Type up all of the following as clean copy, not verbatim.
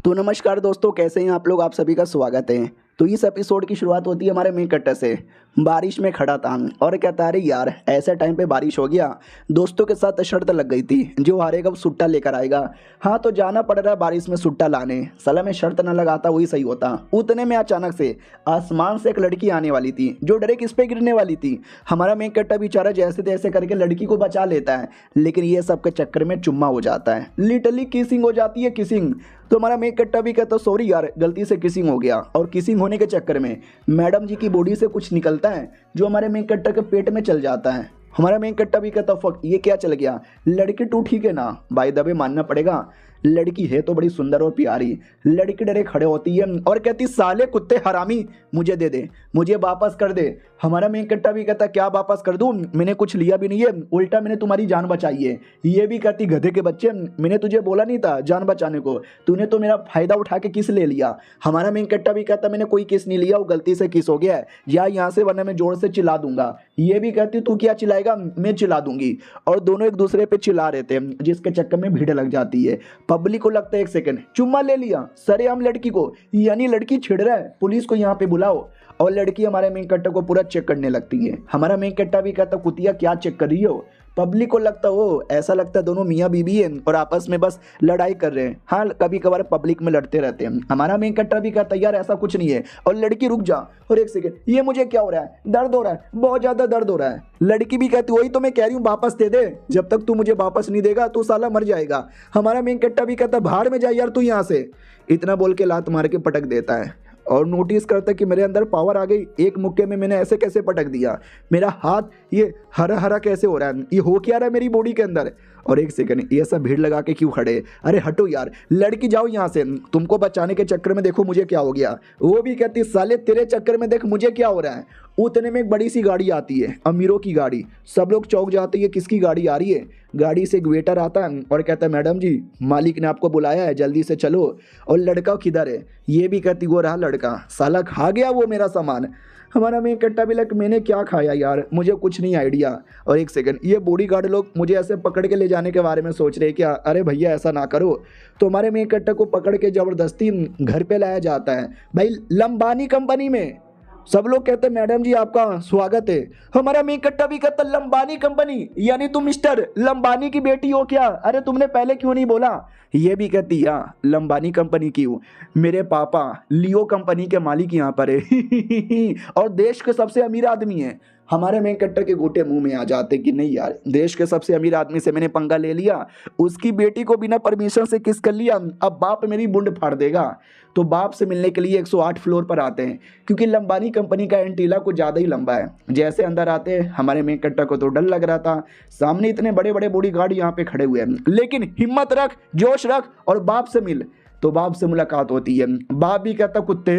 तो नमस्कार दोस्तों, कैसे हैं आप लोग। आप सभी का स्वागत है। तो इस एपिसोड की शुरुआत होती है हमारे मेन कट्टर से। बारिश में खड़ा था और कहता अरे यार ऐसे टाइम पे बारिश हो गया, दोस्तों के साथ शर्त लग गई थी जो हारेगा वो सुट्टा लेकर आएगा। हाँ तो जाना पड़ रहा है बारिश में सुट्टा लाने। साला मैं शर्त ना लगाता वही सही होता। उतने में अचानक से आसमान से एक लड़की आने वाली थी जो डायरेक्ट इस पे गिरने वाली थी। हमारा मेन कट्टा बेचारा जैसे तैसे करके लड़की को बचा लेता है, लेकिन ये सब के चक्कर में चुम्मा हो जाता है। लिटरली किसिंग हो जाती है, किसिंग। तो हमारा मेक कट्टा भी कहता सॉरी यार गलती से किसिंग हो गया। और किसिंग होने के चक्कर में मैडम जी की बॉडी से कुछ निकलता है जो हमारे मेक कट्टा के पेट में चल जाता है। हमारा मेक कट्टा भी कहता फक ये क्या चल गया। लड़की टू ठीक है ना, बाय द वे मानना पड़ेगा लड़की है तो बड़ी सुंदर और प्यारी। लड़की डरे खड़े होती है और कहती साले कुत्ते हरामी मुझे दे दे, मुझे वापस कर दे। हमारा मेन कट्टा भी कहता क्या वापस कर दूं, मैंने कुछ लिया भी नहीं है, उल्टा मैंने तुम्हारी जान बचाई है। ये भी कहती गधे के बच्चे मैंने तुझे बोला नहीं था जान बचाने को, तूने तो मेरा फायदा उठा के किस ले लिया। हमारा मेन कट्टा भी कहता मैंने कोई किस नहीं लिया, वो गलती से किस हो गया है, या यहाँ से वरना मैं जोर से चिल्ला दूंगा। ये भी कहती तू क्या चिल्लाएगा, मैं चिल्ला दूंगी। और दोनों एक दूसरे पे चिल्ला रहे थे जिसके चक्कर में भीड़ लग जाती है। पब्लिक को लगता है एक सेकंड चुम्मा ले लिया सरेआम लड़की को, यानी लड़की छिड़ रहा है, पुलिस को यहाँ पे बुलाओ। और लड़की हमारे मेन कट्टा को पूरा चेक करने लगती है। हमारा मेन कट्टा भी कहता कुतिया क्या चेक कर रही हो। पब्लिक को लगता हो ऐसा लगता है दोनों मियाँ बीबी हैं और आपस में बस लड़ाई कर रहे हैं। हाँ कभी कभार पब्लिक में लड़ते रहते हैं। हमारा मेन कट्टा भी कहता यार ऐसा कुछ नहीं है। और लड़की रुक जा और एक सेकंड ये मुझे क्या हो रहा है, दर्द हो रहा है, बहुत ज्यादा दर्द हो रहा है। लड़की भी कहती वही तो मैं कह रही हूँ वापस दे दे, जब तक तू मुझे वापस नहीं देगा तो साला मर जाएगा। हमारा मेन कट्टा भी कहता बाहर में जा यार तू यहाँ से। इतना बोल के लात मार के पटक देता है और नोटिस करता कि मेरे अंदर पावर आ गई। एक मुक्के में मैंने ऐसे कैसे पटक दिया, मेरा हाथ ये हरा हरा कैसे हो रहा है, ये हो क्या रहा है मेरी बॉडी के अंदर। और एक सेकंड ये सब भीड़ लगा के क्यों खड़े, अरे हटो यार लड़की जाओ यहाँ से, तुमको बचाने के चक्कर में देखो मुझे क्या हो गया। वो भी कहती साले तेरे चक्कर में देख मुझे क्या हो रहा है। उतने में एक बड़ी सी गाड़ी आती है, अमीरों की गाड़ी। सब लोग चौंक जाते हैं किसकी गाड़ी आ रही है। गाड़ी से एक वेटर आता है और कहता है मैडम जी मालिक ने आपको बुलाया है जल्दी से चलो। और लड़का किधर है, ये भी कहती वो रहा लड़का, साला खा गया वो मेरा सामान। हमारा मेन कट्टा भी लग मैंने क्या खाया यार, मुझे कुछ नहीं आइडिया। और एक सेकंड ये बॉडी गार्ड लोग मुझे ऐसे पकड़ के ले जाने के बारे में सोच रहे हैं क्या, अरे भैया ऐसा ना करो। तो हमारे मेन कट्टा को पकड़ के ज़बरदस्ती घर पे लाया जाता है भाई लंबानी कंपनी में। सब लोग कहते हैं मैडम जी आपका स्वागत है। हमारा मेन कट्टा भी कहता लंबानी कंपनी यानी तुम मिस्टर लंबानी की बेटी हो क्या, अरे तुमने पहले क्यों नहीं बोला। ये भी कहती हाँ लंबानी कंपनी की हूँ, मेरे पापा लियो कंपनी के मालिक यहाँ पर है और देश के सबसे अमीर आदमी है। हमारे मेन कट्टर के गोटे मुंह में आ जाते कि नहीं यार देश के सबसे अमीर आदमी से मैंने पंगा ले लिया, उसकी बेटी को बिना परमिशन से किस कर लिया, अब बाप मेरी बुंड फाड़ देगा। तो बाप से मिलने के लिए 108 फ्लोर पर आते हैं क्योंकि लंबानी कंपनी का एंटीला कुछ ज़्यादा ही लंबा है। जैसे अंदर आते हैं हमारे मेन कट्टर को तो डर लग रहा था, सामने इतने बड़े बड़े बॉडी गार्ड यहाँ पे खड़े हुए हैं, लेकिन हिम्मत रख जोश रख और बाप से मिल। तो बाप से मुलाकात होती है। बाप भी कहता कुत्ते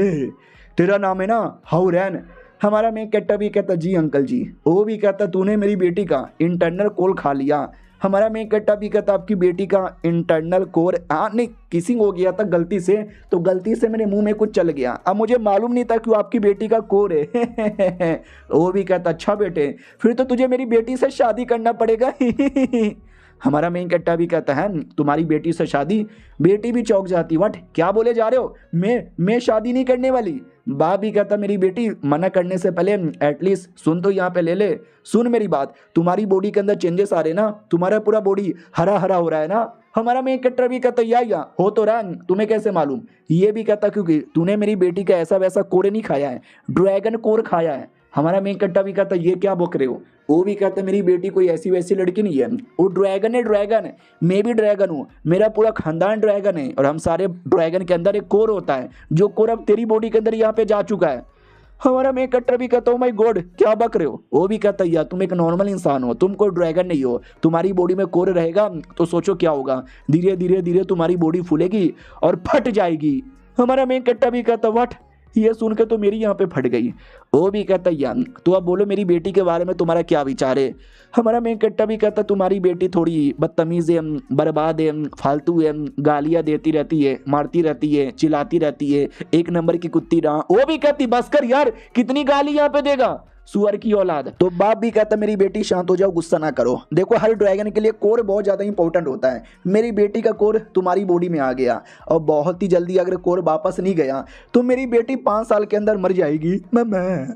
तेरा नाम है ना हाउरैन। हमारा मेन कट्टा भी कहता जी अंकल जी। वो भी कहता तूने मेरी बेटी का इंटरनल कोर खा लिया। हमारा मेन कट्टा भी कहता आपकी बेटी का इंटरनल कोर नहीं किसिंग हो गया था गलती से, तो गलती से मेरे मुंह में कुछ चल गया, अब मुझे मालूम नहीं था कि वो आपकी बेटी का कोर है वो भी कहता अच्छा बेटे फिर तो तुझे मेरी बेटी से शादी करना पड़ेगा हमारा मेन कट्टा भी कहता है तुम्हारी बेटी से शादी। बेटी भी चौंक जाती व्हाट क्या बोले जा रहे हो, मैं शादी नहीं करने वाली। बाप भी कहता मेरी बेटी मना करने से पहले एटलीस्ट सुन तो यहाँ पे ले सुन मेरी बात, तुम्हारी बॉडी के अंदर चेंजेस आ रहे ना, तुम्हारा पूरा बॉडी हरा हरा हो रहा है ना। हमारा मेन कट्टर भी कहता या हो तो रहा तुम्हें कैसे मालूम। ये भी कहता क्योंकि तूने मेरी बेटी का ऐसा वैसा कोर नहीं खाया है, ड्रैगन कोर खाया है। हमारा मेन कट्टा भी कहता ये क्या बक रहे हो। वो भी कहता मेरी बेटी कोई ऐसी वैसी लड़की नहीं है, वो ड्रैगन है ड्रैगन, मैं भी ड्रैगन हूँ, मेरा पूरा खानदान ड्रैगन है और हम सारे ड्रैगन के अंदर एक कोर होता है जो कोर अब तेरी बॉडी के अंदर यहाँ पे जा चुका है। हमारा मेन कट्टर भी कहता हूँ माय गॉड क्या बक रहे हो। वो भी कहता यार तुम एक नॉर्मल इंसान हो, तुम कोई ड्रैगन नहीं हो, तुम्हारी बॉडी में कोर रहेगा तो सोचो क्या होगा, धीरे धीरे धीरे तुम्हारी बॉडी फूलेगी और फट जाएगी। हमारा मेन कट्टा भी कहता व्हाट, ये सुन के तो मेरी यहाँ पे फट गई। वो भी कहता यार तो अब बोलो मेरी बेटी के बारे में तुम्हारा क्या विचार है। हमारा मेन कट्टा भी कहता तुम्हारी बेटी थोड़ी बदतमीज है, बर्बाद है, फालतू है, गालियाँ देती रहती है, मारती रहती है, चिल्लाती रहती है, एक नंबर की कुत्ती रहा। वो भी कहती बस कर यार कितनी गाली यहाँ पे देगा। सुअर की औलाद। तो बाप भी कहता मेरी बेटी शांत हो जाओ, गुस्सा ना करो। देखो हर ड्रैगन के लिए कोर बहुत ज़्यादा इंपॉर्टेंट होता है। मेरी बेटी का कोर तुम्हारी बॉडी में आ गया और बहुत ही जल्दी अगर कोर वापस नहीं गया तो मेरी बेटी 5 साल के अंदर मर जाएगी। मैं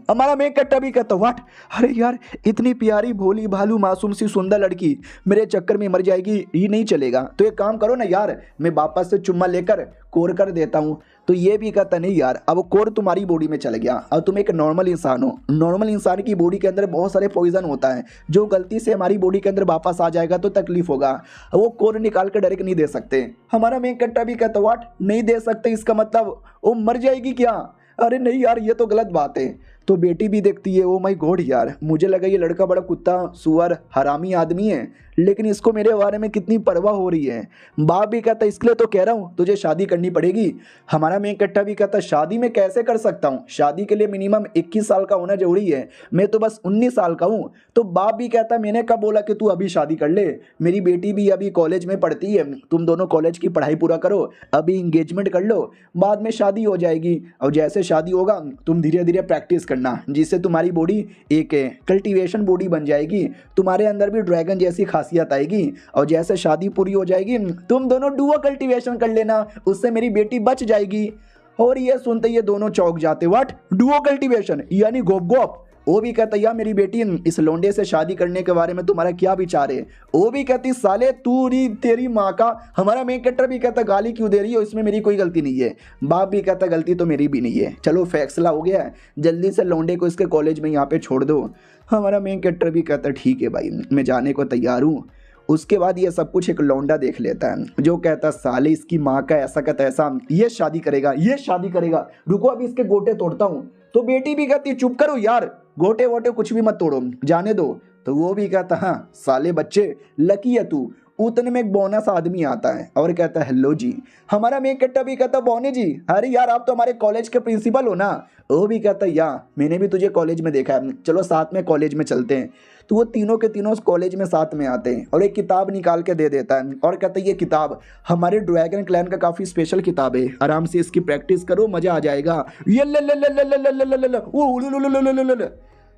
हमारा मैं कट्टा भी कहता व्हाट, अरे यार इतनी प्यारी भोली भालू मासूम सी सुंदर लड़की मेरे चक्कर में मर जाएगी, ये नहीं चलेगा। तो एक काम करो ना यार, मैं वापस से चुम्मा लेकर कोर कर देता हूँ। तो ये भी कहता नहीं यार, अब कोर तुम्हारी बॉडी में चल गया, अब तुम एक नॉर्मल इंसान हो। नॉर्मल इंसान की बॉडी के अंदर बहुत सारे पॉइजन होता है, जो गलती से हमारी बॉडी के अंदर वापस आ जाएगा तो तकलीफ होगा। वो कोर निकाल कर डायरेक्ट नहीं दे सकते। हमारा मेन कट्टा भी कहता व्हाट, नहीं दे सकते इसका मतलब वो मर जाएगी क्या? अरे नहीं यार ये तो गलत बात है। तो बेटी भी देखती है, ओ माय गॉड यार, मुझे लगा ये लड़का बड़ा कुत्ता सुअर हरामी आदमी है, लेकिन इसको मेरे बारे में कितनी परवाह हो रही है। बाप भी कहता इसके लिए तो कह रहा हूँ तुझे शादी करनी पड़ेगी। हमारा मेन कट्टा भी कहता शादी में कैसे कर सकता हूँ, शादी के लिए मिनिमम 21 साल का होना जरूरी है, मैं तो बस 19 साल का हूँ। तो बाप भी कहता मैंने कब बोला कि तू अभी शादी कर ले, मेरी बेटी भी अभी कॉलेज में पढ़ती है, तुम दोनों कॉलेज की पढ़ाई पूरा करो, अभी इंगेजमेंट कर लो, बाद में शादी हो जाएगी। और जैसे शादी होगा तुम धीरे धीरे प्रैक्टिस करना, जिससे तुम्हारी बॉडी एक कल्टीवेशन बॉडी बन जाएगी, तुम्हारे अंदर भी ड्रैगन जैसी खासियत आएगी। और जैसे शादी पूरी हो जाएगी तुम दोनों डुओ कल्टीवेशन कर लेना, उससे मेरी बेटी बच जाएगी। और ये सुनते ये दोनों चौंक जाते, व्हाट डुओ कल्टीवेशन यानी गोप गोप। वो भी कहता यार मेरी बेटी इस लोंडे से शादी करने के बारे में तुम्हारा क्या विचार है? वो भी कहती साले तू री तेरी माँ का। हमारा मेन कट्टर भी कहता गाली क्यों दे रही हो, इसमें मेरी कोई गलती नहीं है। बाप भी कहता गलती तो मेरी भी नहीं है, चलो फैसला हो गया है, जल्दी से लोंडे को इसके कॉलेज में यहाँ पे छोड़ दो। हमारा मेन कट्टर भी कहता ठीक है भाई मैं जाने को तैयार हूँ। उसके बाद ये सब कुछ एक लौंडा देख लेता है, जो कहता साले इसकी माँ का ऐसा का तैसा, ये शादी करेगा ये शादी करेगा, रुको अभी इसके गोटे तोड़ता हूँ। तो बेटी भी कहती चुप करो यार, गोटे वोटे कुछ भी मत तोड़ो, जाने दो। तो वो भी कहता हाँ साले बच्चे लकी है तू। उतने में एक बोनस आदमी आता है और कहता है हेलो जी। हमारा मेन कट्टा भी कहता बोने जी, अरे यार आप तो हमारे कॉलेज के प्रिंसिपल हो ना। वो भी कहता यार मैंने भी तुझे कॉलेज में देखा है, चलो साथ में कॉलेज में चलते हैं। तो वो तीनों के तीनों कॉलेज में साथ में आते हैं और एक किताब निकाल के दे देता है और कहता है ये किताब हमारे ड्रैगन क्लैन का काफ़ी स्पेशल किताब है, आराम से इसकी प्रैक्टिस करो मज़ा आ जाएगा। ये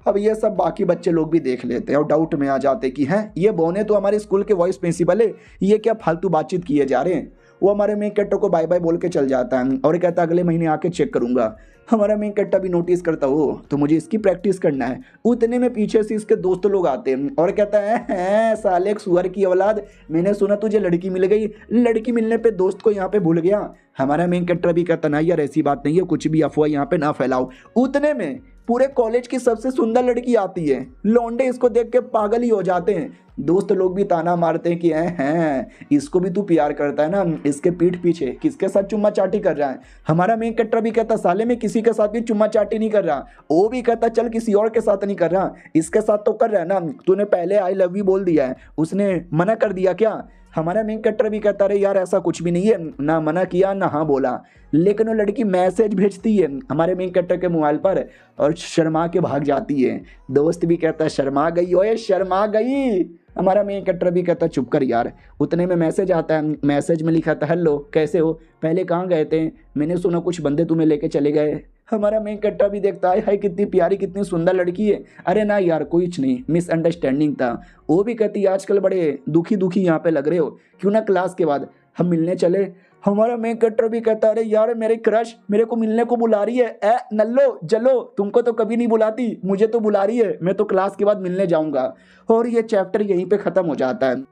अब ये सब बाकी बच्चे लोग भी देख लेते हैं और डाउट में आ जाते कि हैं ये बोने तो हमारे स्कूल के वाइस प्रिंसिपल है, ये क्या फालतू बातचीत किए जा रहे हैं। वो हमारे मेन कट्टा को बाय बाय बोल के चल जाता है और कहता अगले महीने आके चेक करूंगा। हमारा मेन कट्टा भी नोटिस करता हो तो मुझे इसकी प्रैक्टिस करना है। उतने में पीछे से इसके दोस्त लोग आते हैं और कहता है साले सुअर की औलाद, मैंने सुना तुझे लड़की मिल गई, लड़की मिलने पे दोस्त को यहाँ पे भूल गया। हमारा मेन कट्टा भी कहता ना यार ऐसी बात नहीं है, कुछ भी अफवाह यहाँ पे ना फैलाओ। उतने में पूरे कॉलेज की सबसे सुंदर लड़की आती है, लौंडे इसको देख के पागल ही हो जाते हैं। दोस्त लोग भी ताना मारते हैं कि हैं इसको भी तू प्यार करता है ना, इसके पीठ पीछे किसके साथ चुम्मा चाटी कर रहा है। हमारा मेन कट्टा भी कहता साले में किसी के साथ भी चुम्मा चाटी नहीं कर रहा। वो भी कहता चल किसी और के साथ नहीं कर रहा, इसके साथ तो कर रहा है ना, तूने पहले आई लव यू बोल दिया है, उसने मना कर दिया क्या। हमारा मेन कट्टर भी कहता रहे यार ऐसा कुछ भी नहीं है, ना मना किया ना हाँ बोला। लेकिन वो लड़की मैसेज भेजती है हमारे मेन कट्टर के मोबाइल पर और शर्मा के भाग जाती है। दोस्त भी कहता है शर्मा गई, ओए शर्मा गई। हमारा मेन कट्टर भी कहता चुप कर यार। उतने में मैसेज आता है, मैसेज में लिखा था हेलो कैसे हो, पहले कहाँ गए थे, मैंने सुना कुछ बंदे तुम्हें लेके चले गए। हमारा मेन कट्टा भी देखता है हाय कितनी प्यारी कितनी सुंदर लड़की है। अरे ना यार कुछ नहीं, मिसअंडरस्टैंडिंग था। वो भी कहती आजकल बड़े दुखी दुखी यहाँ पे लग रहे हो, क्यों ना क्लास के बाद हम मिलने चले। हमारा मेन कट्टर भी कहता अरे यार मेरे क्रश मेरे को मिलने को बुला रही है, ए नल्लो जलो, तुमको तो कभी नहीं बुलाती, मुझे तो बुला रही है, मैं तो क्लास के बाद मिलने जाऊंगा। और ये चैप्टर यहीं पे खत्म हो जाता है।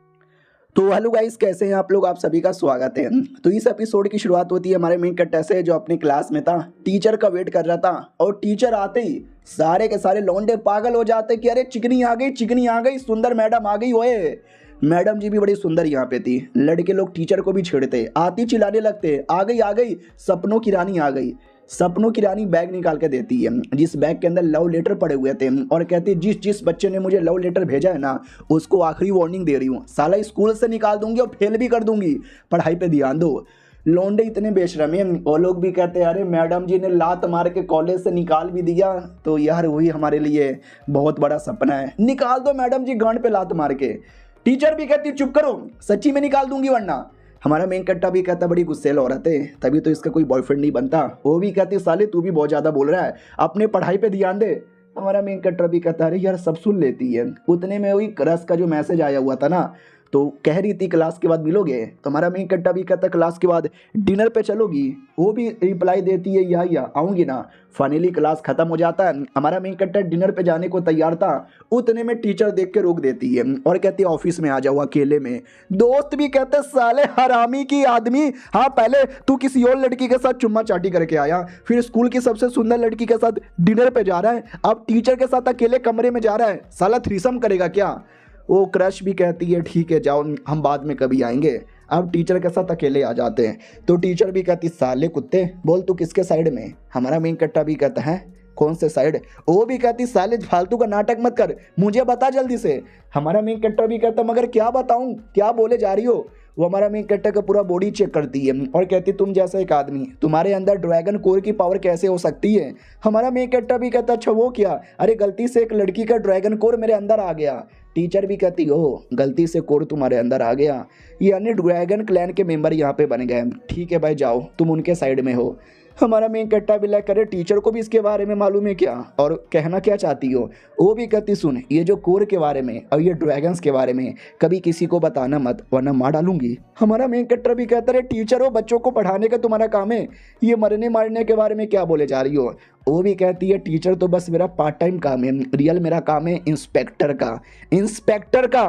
तो हेलो गाइस कैसे हैं आप लोग, आप सभी का स्वागत है। तो इस एपिसोड की शुरुआत होती है हमारे मेन कट्टा से, जो अपनी क्लास में था, टीचर का वेट कर रहा था। और टीचर आते ही सारे के सारे लौंडे पागल हो जाते कि अरे चिकनी आ गई, चिकनी आ गई, सुंदर मैडम आ गई। ओए मैडम जी भी बड़ी सुंदर यहाँ पे थी। लड़के लोग टीचर को भी छेड़ते, आती चिल्लाने लगते आ गई, सपनों की रानी आ गई। सपनों की रानी बैग निकाल के देती है, जिस बैग के अंदर लव लेटर पड़े हुए थे, और कहती है जिस बच्चे ने मुझे लव लेटर भेजा है ना, उसको आखिरी वार्निंग दे रही हूँ, साला स्कूल से निकाल दूंगी और फेल भी कर दूंगी, पढ़ाई पे ध्यान दो। लौंडे इतने बेशरम हैं, वो लोग भी कहते हैं अरे मैडम जी ने लात मार के कॉलेज से निकाल भी दिया तो यार वही हमारे लिए बहुत बड़ा सपना है, निकाल दो मैडम जी गांड पे लात मार के। टीचर भी कहती चुप करो, सच्ची में निकाल दूंगी वरना। हमारा मेन कट्टा भी कहता बड़ी गुस्सेल औरत है, तभी तो इसका कोई बॉयफ्रेंड नहीं बनता। वो भी कहती साले तू भी बहुत ज़्यादा बोल रहा है, अपने पढ़ाई पे ध्यान दे। हमारा मेन कट्टर भी कहता है अरे यार सब सुन लेती है। उतने में वही क्रश का जो मैसेज आया हुआ था ना, तो कह रही थी क्लास के बाद मिलोगे। तो हमारा मेन कट्टा भी कहता क्लास के बाद डिनर पे चलोगी। वो भी रिप्लाई देती है या आऊँगी ना। फाइनली क्लास खत्म हो जाता है। हमारा मेन कट्टा डिनर पे जाने को तैयार था, उतने में टीचर देख के रोक देती है और कहती है ऑफिस में आ जाओ अकेले में। दोस्त भी कहते साले हरामी की आदमी, हाँ पहले तू किसी और लड़की के साथ चुम्मा चाटी करके आया, फिर स्कूल की सबसे सुंदर लड़की के साथ डिनर पे जा रहा है, अब टीचर के साथ अकेले कमरे में जा रहा है, साला थ्रीसम करेगा क्या। वो क्रश भी कहती है ठीक है जाओ हम बाद में कभी आएंगे। अब टीचर के साथ अकेले आ जाते हैं तो टीचर भी कहती साले कुत्ते बोल तू किसके साइड में। हमारा मेन कट्टा भी कहता है कौन से साइड। वो भी कहती साले फालतू का नाटक मत कर, मुझे बता जल्दी से। हमारा मेन कट्टा भी कहता मगर क्या बताऊं, क्या बोले जा रही हो। वो हमारा मेन कट्टा का पूरा बॉडी चेक करती है और कहती तुम जैसा एक आदमी, तुम्हारे अंदर ड्रैगन कोर की पावर कैसे हो सकती है। हमारा मेन कट्टा भी कहता अच्छा वो क्या, अरे गलती से एक लड़की का ड्रैगन कोर मेरे अंदर आ गया। टीचर भी कहती हो गलती से कोर तुम्हारे अंदर आ गया, यानी ड्रैगन क्लैन के मेंबर यहाँ पे बन गए। ठीक है भाई जाओ तुम उनके साइड में हो। हमारा मेन कट्टा भी लाइक करे टीचर को भी इसके बारे में मालूम है क्या और कहना क्या चाहती हो। वो भी कहती सुन ये जो कोर के बारे में और ये ड्रैगन्स के बारे में कभी किसी को बताना मत वरना मार डालूंगी। हमारा मेन कट्टा भी कहता है टीचर हो बच्चों को पढ़ाने का तुम्हारा काम है, ये मरने मारने के बारे में क्या बोले जा रही हो। वो भी कहती है टीचर तो बस मेरा पार्ट टाइम काम है, रियल मेरा काम है इंस्पेक्टर का। इंस्पेक्टर का।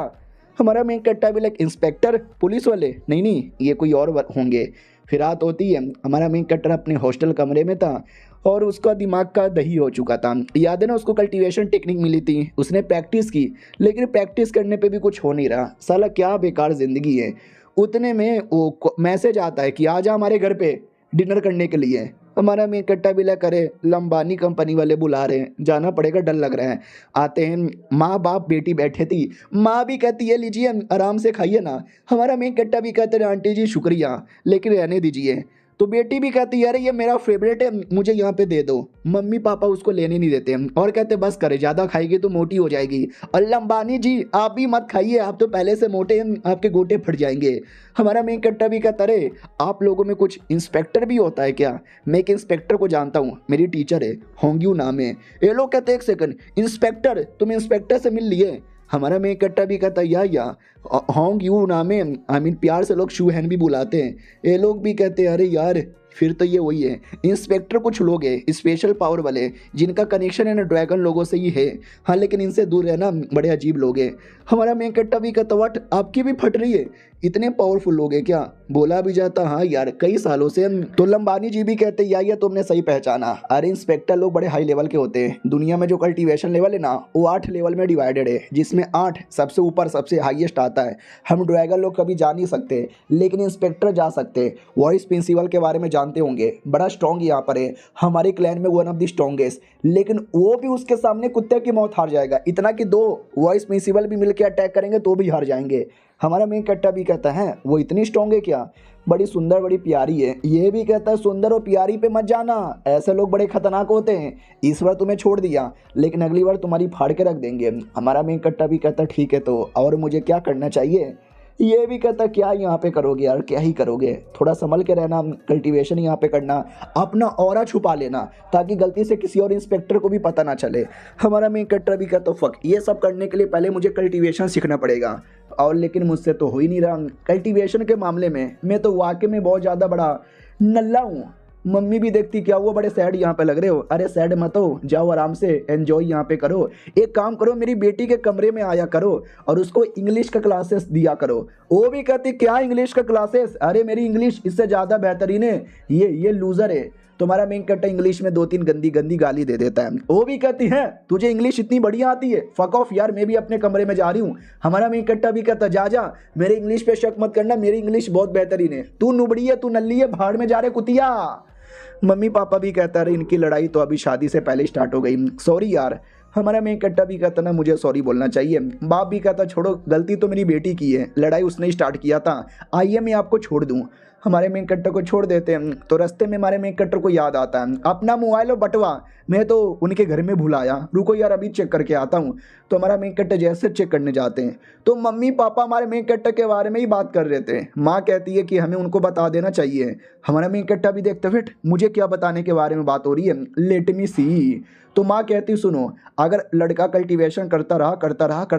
हमारा मेन कट्टा भी लाइक इंस्पेक्टर पुलिस वाले, नहीं ये कोई और होंगे। फिर रात होती है, हमारा मेन कट्टर अपने हॉस्टल कमरे में था और उसका दिमाग का दही हो चुका था। याद है ना उसको कल्टीवेशन टेक्निक मिली थी, उसने प्रैक्टिस की लेकिन प्रैक्टिस करने पे भी कुछ हो नहीं रहा। साला क्या बेकार ज़िंदगी है। उतने में वो मैसेज आता है कि आ जा हमारे घर पे डिनर करने के लिए। हमारा मेन कट्टा बिला करे लंबानी कंपनी वाले बुला रहे हैं, जाना पड़ेगा डर लग रहा है। आते हैं, माँ बाप बेटी बैठे थी, माँ भी कहती है लीजिए आराम से खाइए ना। हमारा मेन कट्टा भी कहते हैं आंटी जी शुक्रिया लेकिन रहने दीजिए। तो बेटी भी कहती है अरे ये मेरा फेवरेट है मुझे यहाँ पे दे दो। मम्मी पापा उसको लेने नहीं देते और कहते बस करे ज़्यादा खाएगी तो मोटी हो जाएगी। और लंबानी जी आप भी मत खाइए, आप तो पहले से मोटे हैं, आपके गोटे फट जाएंगे। हमारा मेन कट्टा भी कहता अरे आप लोगों में कुछ इंस्पेक्टर भी होता है क्या। मैं एक इंस्पेक्टर को जानता हूँ, मेरी टीचर है होंग्यू नाम है। ये लोग कहते एक सेकंड इंस्पेक्टर, तुम इंस्पेक्टर से मिल लिए। हमारा मेन कट्टा भी कहता या होंग यू नाम है, आई मीन प्यार से लोग शूहैन भी बुलाते हैं। ये लोग भी कहते हैं अरे यार फिर तो ये वही है इंस्पेक्टर। कुछ लोग हैं स्पेशल पावर वाले जिनका कनेक्शन है ना ड्रैगन लोगों से ही है, हाँ लेकिन इनसे दूर रहना, बड़े अजीब लोग हैं। हमारा मेन कट्टा भी कहता वट आपकी भी फट रही है, इतने पावरफुल लोग हैं क्या। बोला भी जाता हाँ यार कई सालों से। तो लंबानी जी भी कहते या तुमने सही पहचाना, अरे इंस्पेक्टर लोग बड़े हाई लेवल के होते हैं। दुनिया में जो कल्टीवेशन लेवल है ना वो 8 लेवल में डिवाइडेड है, जिसमें 8 सबसे ऊपर सबसे हाईएस्ट आता है। हम ड्रैगन लोग कभी जा नहीं सकते लेकिन इंस्पेक्टर जा सकते। वॉइस प्रिंसिपल के बारे में जानते होंगे, बड़ा स्ट्रॉन्ग यहाँ पर है, हमारे क्लैन में वन ऑफ द स्ट्रॉन्गेस्ट, लेकिन वो भी उसके सामने कुत्ते की मौत हार जाएगा। इतना कि 2 वॉइस प्रिंसिपल भी मिलकर अटैक करेंगे तो भी हार जाएंगे। हमारा मेन कट्टा भी कहता है वो इतनी स्ट्रॉन्ग है क्या, बड़ी सुंदर बड़ी प्यारी है। ये भी कहता है सुंदर और प्यारी पे मत जाना, ऐसे लोग बड़े खतरनाक होते हैं। इस बार तुम्हें छोड़ दिया लेकिन अगली बार तुम्हारी फाड़ के रख देंगे। हमारा मेन कट्टा भी कहता ठीक है तो और मुझे क्या करना चाहिए। ये भी कहता क्या यहाँ पे करोगे यार, क्या ही करोगे, थोड़ा संभल के रहना, कल्टीवेशन यहाँ पे करना, अपना ऑरा छुपा लेना ताकि गलती से किसी और इंस्पेक्टर को भी पता ना चले। हमारा मेन कट्टर भी कहता फक ये सब करने के लिए पहले मुझे कल्टीवेशन सीखना पड़ेगा और लेकिन मुझसे तो हो ही नहीं रहा। कल्टीवेशन के मामले में मैं तो वाकई में बहुत ज़्यादा बड़ा नल्ला हूँ। मम्मी भी देखती क्या वो बड़े सैड यहाँ पे लग रहे हो। अरे सैड मत हो, जाओ आराम से एंजॉय यहाँ पे करो। एक काम करो मेरी बेटी के कमरे में आया करो और उसको इंग्लिश का क्लासेस दिया करो। वो भी कहती क्या इंग्लिश का क्लासेस, अरे मेरी इंग्लिश इससे ज़्यादा बेहतरीन है, ये लूज़र है। तुम्हारा मेन कट्टा इंग्लिश में 2-3 गंदी गाली दे देता है। वो भी कहती है तुझे इंग्लिश इतनी बढ़िया आती है, फक ऑफ यार मैं भी अपने कमरे में जा रही हूँ। हमारा मेन कट्टा भी कहता जा मेरे इंग्लिश पे शक मत करना, मेरी इंग्लिश बहुत बेहतरीन है, तू नुबड़ी है, तू नल्ली है, भाड़ में जा रहे कुतिया। मम्मी पापा भी कहता रहे इनकी लड़ाई तो अभी शादी से पहले स्टार्ट हो गई, सॉरी यार। हमारा मेन कट्टा भी कहता ना मुझे सॉरी बोलना चाहिए। बाप भी कहता छोड़ो गलती तो मेरी बेटी की है, लड़ाई उसने स्टार्ट किया था, आइए मैं आपको छोड़ दूँ। हमारे मेन कट्टर को छोड़ देते हैं। तो रास्ते में हमारे मेन कट्टर को याद आता है अपना मोबाइल और बटवा मैं तो उनके घर में भूल आया, रुको यार अभी चेक करके आता हूँ। तो हमारा मेन कट्टर जैसे चेक करने जाते हैं तो मम्मी पापा हमारे मेन कट्टर के बारे में ही बात कर रहे थे। माँ कहती है कि हमें उनको बता देना चाहिए। हमारा मेन कट्टा भी देखते फिट मुझे क्या बताने के बारे में बात हो रही है, लेट मी सी। तो माँ कहती सुनो, अगर लड़का कल्टीवेशन करता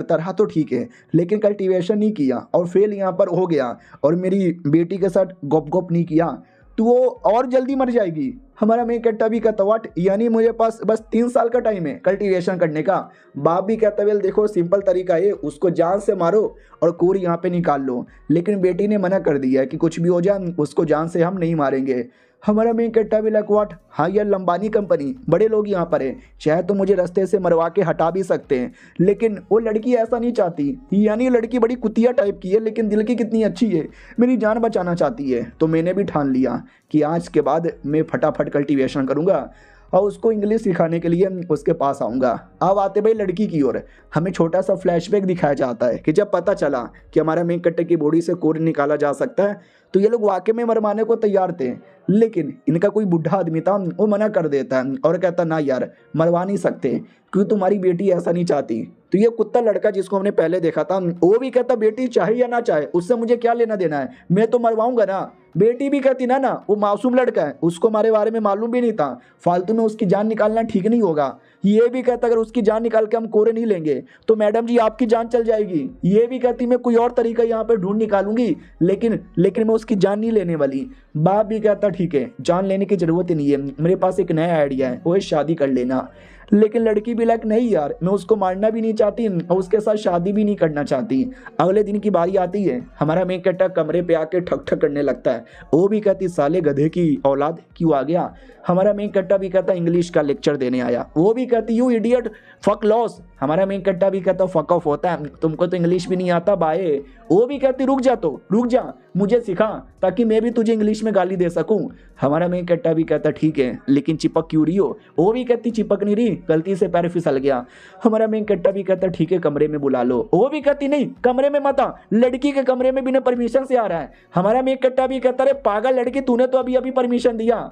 रहा तो ठीक है, लेकिन कल्टीवेशन नहीं किया और फेल यहाँ पर हो गया और मेरी बेटी के साथ गप गप नहीं किया तो वो और जल्दी मर जाएगी। हमारा मेन कट्टा भी कहता वाट, यानी मुझे पास बस 3 साल का टाइम है कल्टीवेशन करने का। बाप भी कहता वेल देखो सिंपल तरीका है, उसको जान से मारो और कोर यहाँ पे निकाल लो। लेकिन बेटी ने मना कर दिया कि कुछ भी हो जाए उसको जान से हम नहीं मारेंगे। हमारा मेन कट्टा भी लाइक वाट, हाँ यार लंबानी कंपनी बड़े लोग यहाँ पर है, चाहे तो मुझे रास्ते से मरवा के हटा भी सकते हैं, लेकिन वो लड़की ऐसा नहीं चाहती। यानी लड़की बड़ी कुतिया टाइप की है लेकिन दिल की कितनी अच्छी है, मेरी जान बचाना चाहती है। तो मैंने भी ठान लिया कि आज के बाद मैं फटाफट कल्टीवेशन करूँगा और उसको इंग्लिश सिखाने के लिए उसके पास आऊँगा। अब आते भाई लड़की की ओर, हमें छोटा सा फ्लैशबैक दिखाया जाता है कि जब पता चला कि हमारा मेन कट्टे की बॉडी से कोर निकाला जा सकता है तो ये लोग वाकई में मरवाने को तैयार थे, लेकिन इनका कोई बुढ़ा आदमी था वो मना कर देता है और कहता ना यार मरवा नहीं सकते क्योंकि तुम्हारी बेटी ऐसा नहीं चाहती। तो ये कुत्ता लड़का जिसको हमने पहले देखा था वो भी कहता बेटी चाहे या ना चाहे उससे मुझे क्या लेना देना है, मैं तो मरवाऊंगा ना। बेटी भी कहती ना वो मासूम लड़का है, उसको हमारे बारे में मालूम भी नहीं था, फालतू में उसकी जान निकालना ठीक नहीं होगा। ये भी कहता अगर उसकी जान निकाल के हम कोरे नहीं लेंगे तो मैडम जी आपकी जान चल जाएगी। ये भी कहती मैं कोई और तरीका यहाँ पे ढूंढ निकालूंगी, लेकिन मैं उसकी जान नहीं लेने वाली। बाप भी कहता ठीक है जान लेने की जरूरत ही नहीं है, मेरे पास एक नया आइडिया है, वो है शादी कर लेना। लेकिन लड़की भी लाइक नहीं यार मैं उसको मारना भी नहीं चाहती और उसके साथ शादी भी नहीं करना चाहती। अगले दिन की बारी आती है, हमारा मेन कट्टा कमरे पे आके ठक ठक करने लगता है। वो भी कहती साले गधे की औलाद क्यों आ गया। हमारा मेन कट्टा भी कहता इंग्लिश का लेक्चर देने आया। वो भी कहती यू इडियट फक लॉस। हमारा मेन कट्टा भी कहता फक ऑफ होता है, तुमको तो इंग्लिश भी नहीं आता बाए। वो भी कहती रुक जा, तो रुक जा मुझे सिखा ताकि मैं भी तुझे इंग्लिश में गाली दे सकूं। हमारा मेन कट्टा भी कहता ठीक है लेकिन चिपक क्यों रही हो। वो भी कहती चिपक नहीं रही, गलती से पैर फिसल गया। हमारा मेन कट्टा भी कहता ठीक है कमरे में बुला लो। वो भी कहती नहीं कमरे में मत आ, लड़की के कमरे में बिना परमिशन से आ रहा है। हमारा मेन कट्टा भी कहता अरे पागल लड़की तूने तो अभी अभी परमिशन दिया,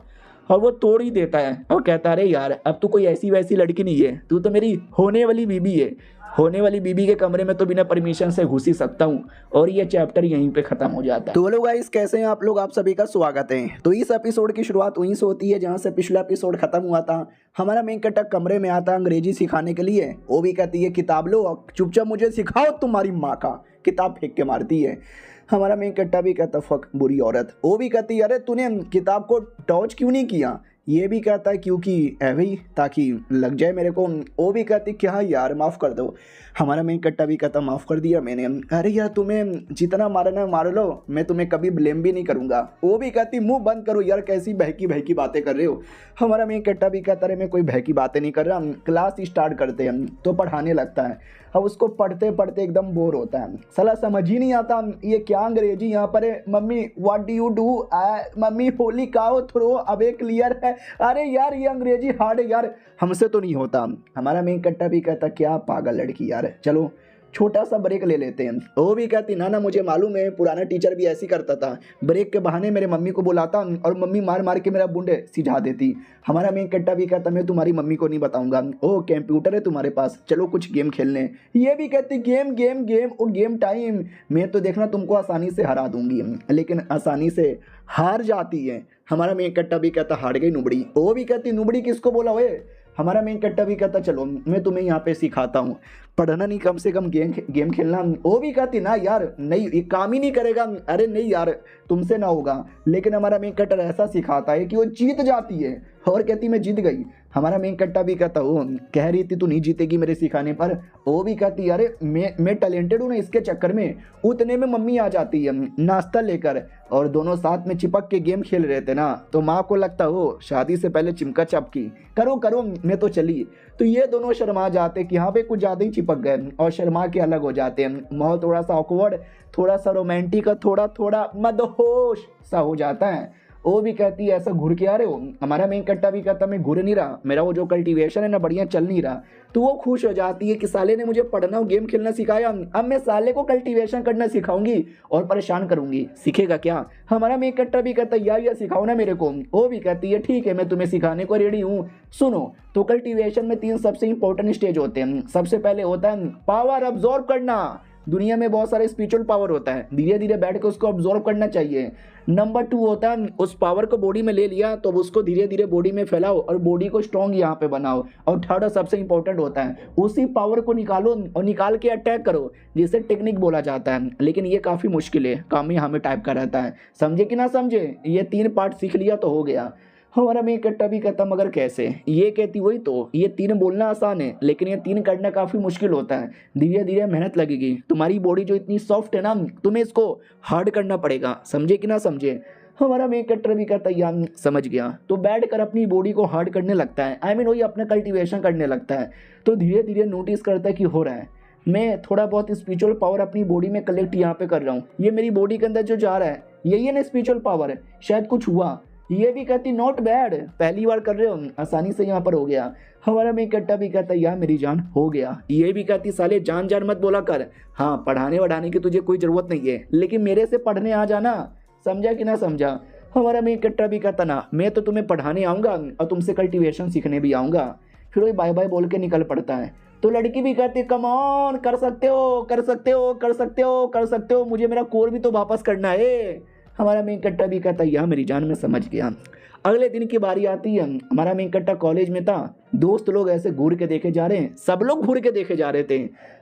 और वो तोड़ ही देता है और कहता अरे यार अब तो कोई ऐसी वैसी लड़की नहीं है, तू तो मेरी होने वाली बीबी है, होने वाली बीबी के कमरे में तो बिना परमिशन से घुस ही सकता हूँ। और ये चैप्टर यहीं पे खत्म हो जाता है। तो लोग गाइस कैसे हैं आप लोग, आप सभी का स्वागत है। तो इस एपिसोड की शुरुआत वहीं से होती है जहाँ से पिछला एपिसोड खत्म हुआ था। हमारा मेन कट्टा कमरे में आता है अंग्रेजी सिखाने के लिए। वो भी कहती है किताब लो और चुपचाप मुझे सिखाओ तुम्हारी माँ का, किताब फेंक के मारती है। हमारा मेन कट्टा भी कहता फक बुरी औरत। वो भी कहती है अरे तूने किताब को टॉर्च क्यों नहीं किया। ये भी कहता है क्योंकि भाई ताकि लग जाए मेरे को। वो भी कहती क्या यार माफ़ कर दो। हमारा मेन कट्टा भी कहता माफ़ कर दिया मैंने। अरे यार तुम्हें जितना मारना है मार लो, मैं तुम्हें कभी ब्लेम भी नहीं करूँगा। वो भी कहती मुंह बंद करो यार, कैसी बहकी बहकी बातें कर रहे हो। हमारा मेन कट्टा भी कहता अरे मैं कोई बहकी बातें नहीं कर रहा। क्लास स्टार्ट करते हैं तो पढ़ाने लगता है। अब उसको पढ़ते पढ़ते एकदम बोर होता है, साला समझ ही नहीं आता ये क्या अंग्रेजी यहाँ पर है। Mummy what do you do, mummy holy cow थ्रो अबे क्लियर है। अरे यार ये अंग्रेजी हार्ड है यार, हमसे तो नहीं होता। हमारा मेन कट्टा भी कहता क्या पागल लड़की यार, चलो छोटा सा ब्रेक ले लेते हैं। वो भी कहती ना मुझे मालूम है पुराना टीचर भी ऐसी करता था, ब्रेक के बहाने मेरे मम्मी को बुलाता और मम्मी मार मार के मेरा बुंडे सिझा देती। हमारा मेन कट्टा भी कहता मैं तुम्हारी मम्मी को नहीं बताऊंगा। ओ कंप्यूटर है तुम्हारे पास, चलो कुछ गेम खेलने। ये भी कहती गेम गेम गेम और गेम टाइम, मैं तो देखना तुमको आसानी से हरा दूंगी, लेकिन आसानी से हार जाती है। हमारा मेन कट्टा भी कहता हार गई नुबड़ी। वो भी कहती नुबड़ी किसको बोला हुए। हमारा मेन कट्टा भी कहता चलो मैं तुम्हें यहाँ पे सिखाता हूँ, पढ़ना नहीं कम से कम गेम खेलना। वो भी कहती ना यार नहीं ये काम ही नहीं करेगा। अरे नहीं यार तुमसे ना होगा। लेकिन हमारा मेन कट्टा ऐसा सिखाता है कि वो जीत जाती है और कहती मैं जीत गई। हमारा मेन कट्टा भी कहता वो कह रही थी तू नहीं जीतेगी मेरे सिखाने पर। वो भी कहती अरे मैं टैलेंटेड हूँ ना, इसके चक्कर में उतने में मम्मी आ जाती है नाश्ता लेकर और दोनों साथ में चिपक के गेम खेल रहे थे ना, तो माँ को लगता हो शादी से पहले चिमका चपकी करो करो मैं तो चली। तो ये दोनों शर्मा जाते कि यहाँ पे कुछ ज़्यादा ही चिपक गए और शर्मा के अलग हो जाते हैं। माहौल थोड़ा सा ऑकवर्ड, थोड़ा सा रोमांटिक और थोड़ा थोड़ा मदहोश सा हो जाता है। वो भी कहती है ऐसा घूर के आ रहे हो। हमारा मेन कट्टा भी कहता मैं घूर नहीं रहा, मेरा वो जो कल्टीवेशन है ना बढ़िया चल नहीं रहा। तो वो खुश हो जाती है कि साले ने मुझे पढ़ना और गेम खेलना सिखाया, अब मैं साले को कल्टीवेशन करना सिखाऊंगी और परेशान करूंगी। सीखेगा क्या? हमारा मेन कट्टा भी कहता है या सिखाओ ना मेरे को। वो भी कहती है ठीक है मैं तुम्हें सिखाने को रेडी हूँ। सुनो, तो कल्टीवेशन में 3 सबसे इंपॉर्टेंट स्टेज होते हैं। सबसे पहले होता है पावर अब्सॉर्ब करना। दुनिया में बहुत सारे स्पिरिचुअल पावर होता है, धीरे धीरे बैठ के उसको अब्सॉर्ब करना चाहिए। नंबर 2 होता है उस पावर को बॉडी में ले लिया तो उसको धीरे धीरे बॉडी में फैलाओ और बॉडी को स्ट्रॉन्ग यहाँ पे बनाओ। और थर्ड सबसे इंपॉर्टेंट होता है उसी पावर को निकालो और निकाल के अटैक करो, जिसे टेक्निक बोला जाता है। लेकिन ये काफ़ी मुश्किल है, काम यहाँ में टाइप का रहता है। समझे कि ना समझे? ये 3 पार्ट सीख लिया तो हो गया। हमारा मेन कट्टा भी कहता मगर कैसे? ये कहती वही तो, ये 3 बोलना आसान है लेकिन ये 3 करना काफ़ी मुश्किल होता है। धीरे धीरे मेहनत लगेगी। तुम्हारी बॉडी जो इतनी सॉफ्ट है ना, तुम्हें इसको हार्ड करना पड़ेगा। समझे कि ना समझे? हमारा मेन कट्टर भी कहता यार समझ गया। तो बैठ कर अपनी बॉडी को हार्ड करने लगता है, आई मीन वही अपना कल्टीवेशन करने लगता है। तो धीरे धीरे नोटिस करता है कि हो रहा है, मैं थोड़ा बहुत स्पिरिचुअल पावर अपनी बॉडी में कलेक्ट यहाँ पे कर रहा हूँ। ये मेरी बॉडी के अंदर जो जा रहा है यही है ना स्पिरिचुअल पावर है, शायद कुछ हुआ। ये भी कहती नॉट बैड, पहली बार कर रहे हो, आसानी से यहाँ पर हो गया। हमारा मेन कट्टा भी कहता यार मेरी जान हो गया। ये भी कहती साले जान जान मत बोला कर, हाँ पढ़ाने वढ़ाने की तुझे कोई ज़रूरत नहीं है लेकिन मेरे से पढ़ने आ जाना। समझा कि ना समझा? हमारा मेन कट्टा भी कहता ना मैं तो तुम्हें पढ़ाने आऊँगा और तुमसे कल्टीवेशन सीखने भी आऊँगा। फिर वही बाय बाय बोल के निकल पड़ता है। तो लड़की भी कहती कम ऑन, कर सकते हो कर सकते हो कर सकते हो कर सकते हो, मुझे मेरा कोर भी तो वापस करना है। हमारा मेन कट्टा भी कहता है मेरी जान में समझ गया। अगले दिन की बारी आती है। हमारा मेन कट्टा कॉलेज में था, दोस्त लोग ऐसे घूर के देखे जा रहे हैं, सब लोग घूर के देखे जा रहे थे।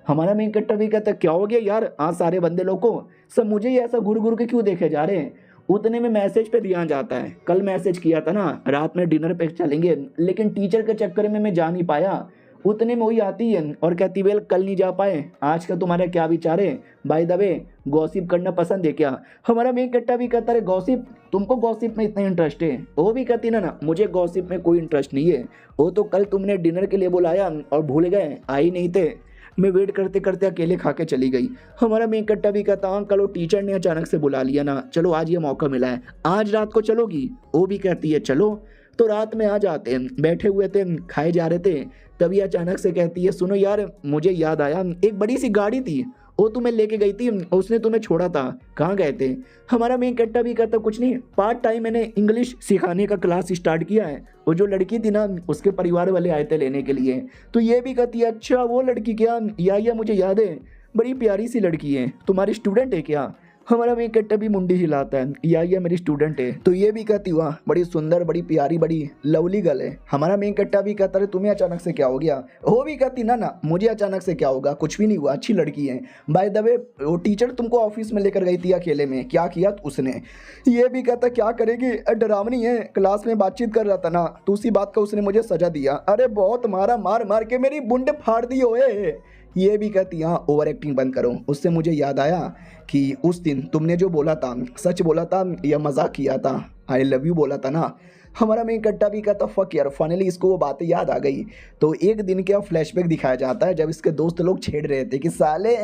हमारा मेन कट्टा भी कहता क्या हो गया यार, आज सारे बंदे लोग को सब मुझे ही ऐसा घूर घूर के क्यों देखे जा रहे हैं? उतने में मैसेज पे ध्यान जाता है, कल मैसेज किया था ना रात में डिनर पे चलेंगे, लेकिन टीचर के चक्कर में मैं जा नहीं पाया। उतने में वही आती है और कहती वेल कल नहीं जा पाए, आज का तुम्हारा क्या विचार है? बाय द वे गॉसिप करना पसंद है क्या? हमारा मेन कट्टा भी कहता है गॉसिप, तुमको गॉसिप में इतना इंटरेस्ट है? वो भी कहती ना मुझे गॉसिप में कोई इंटरेस्ट नहीं है, वो तो कल तुमने डिनर के लिए बुलाया और भूल गए, आई नहीं थे, मैं वेट करते करते अकेले खा के चली गई। हमारा मेन कट्टा भी कहता हाँ कल वो टीचर ने अचानक से बुला लिया ना, चलो आज ये मौका मिला है, आज रात को चलोगी? वो भी कहती है चलो। तो रात में आ जाते हैं, बैठे हुए थे खाए जा रहे थे, तभी अचानक से कहती है सुनो यार मुझे याद आया, एक बड़ी सी गाड़ी थी वो तुम्हें लेके गई थी, उसने तुम्हें छोड़ा था, कहाँ गए थे? हमारा मेन कट्टा भी कहता कुछ नहीं, पार्ट टाइम मैंने इंग्लिश सिखाने का क्लास स्टार्ट किया है। वो जो लड़की थी ना उसके परिवार वाले आए थे लेने के लिए। तो ये भी कहती है अच्छा वो लड़की क्या? या मुझे याद है, बड़ी प्यारी सी लड़की है, तुम्हारी स्टूडेंट है क्या? हमारा मेन कट्टा भी मुंडी हिलाता है, या मेरी स्टूडेंट है। तो ये भी कहती वाह बड़ी सुंदर बड़ी प्यारी बड़ी लवली गर्ल है। हमारा मेन कट्टा भी कहता है तुम्हें अचानक से क्या हो गया? वो भी कहती ना मुझे अचानक से क्या होगा, कुछ भी नहीं हुआ, अच्छी लड़की है। बाय द वे वो टीचर तुमको ऑफिस में लेकर गई थी अकेले में, क्या किया उसने? ये भी कहता क्या करेगी, डरावनी है, क्लास में बातचीत कर रहा था ना तो उसी बात का उसने मुझे सजा दिया, अरे बहुत मारा, मार मार के मेरी बुंड फाड़ दी होए। ये भी कहती हाँ ओवर एक्टिंग बंद करो। उससे मुझे याद आया कि उस दिन तुमने जो बोला था सच बोला था या मजाक किया था, आई लव यू बोला था ना। हमारा मेन कट्टा भी कहता फक यार, फाइनली इसको वो बातें याद आ गई। तो एक दिन का फ्लैशबैक दिखाया जाता है जब इसके दोस्त लोग छेड़ रहे थे कि साले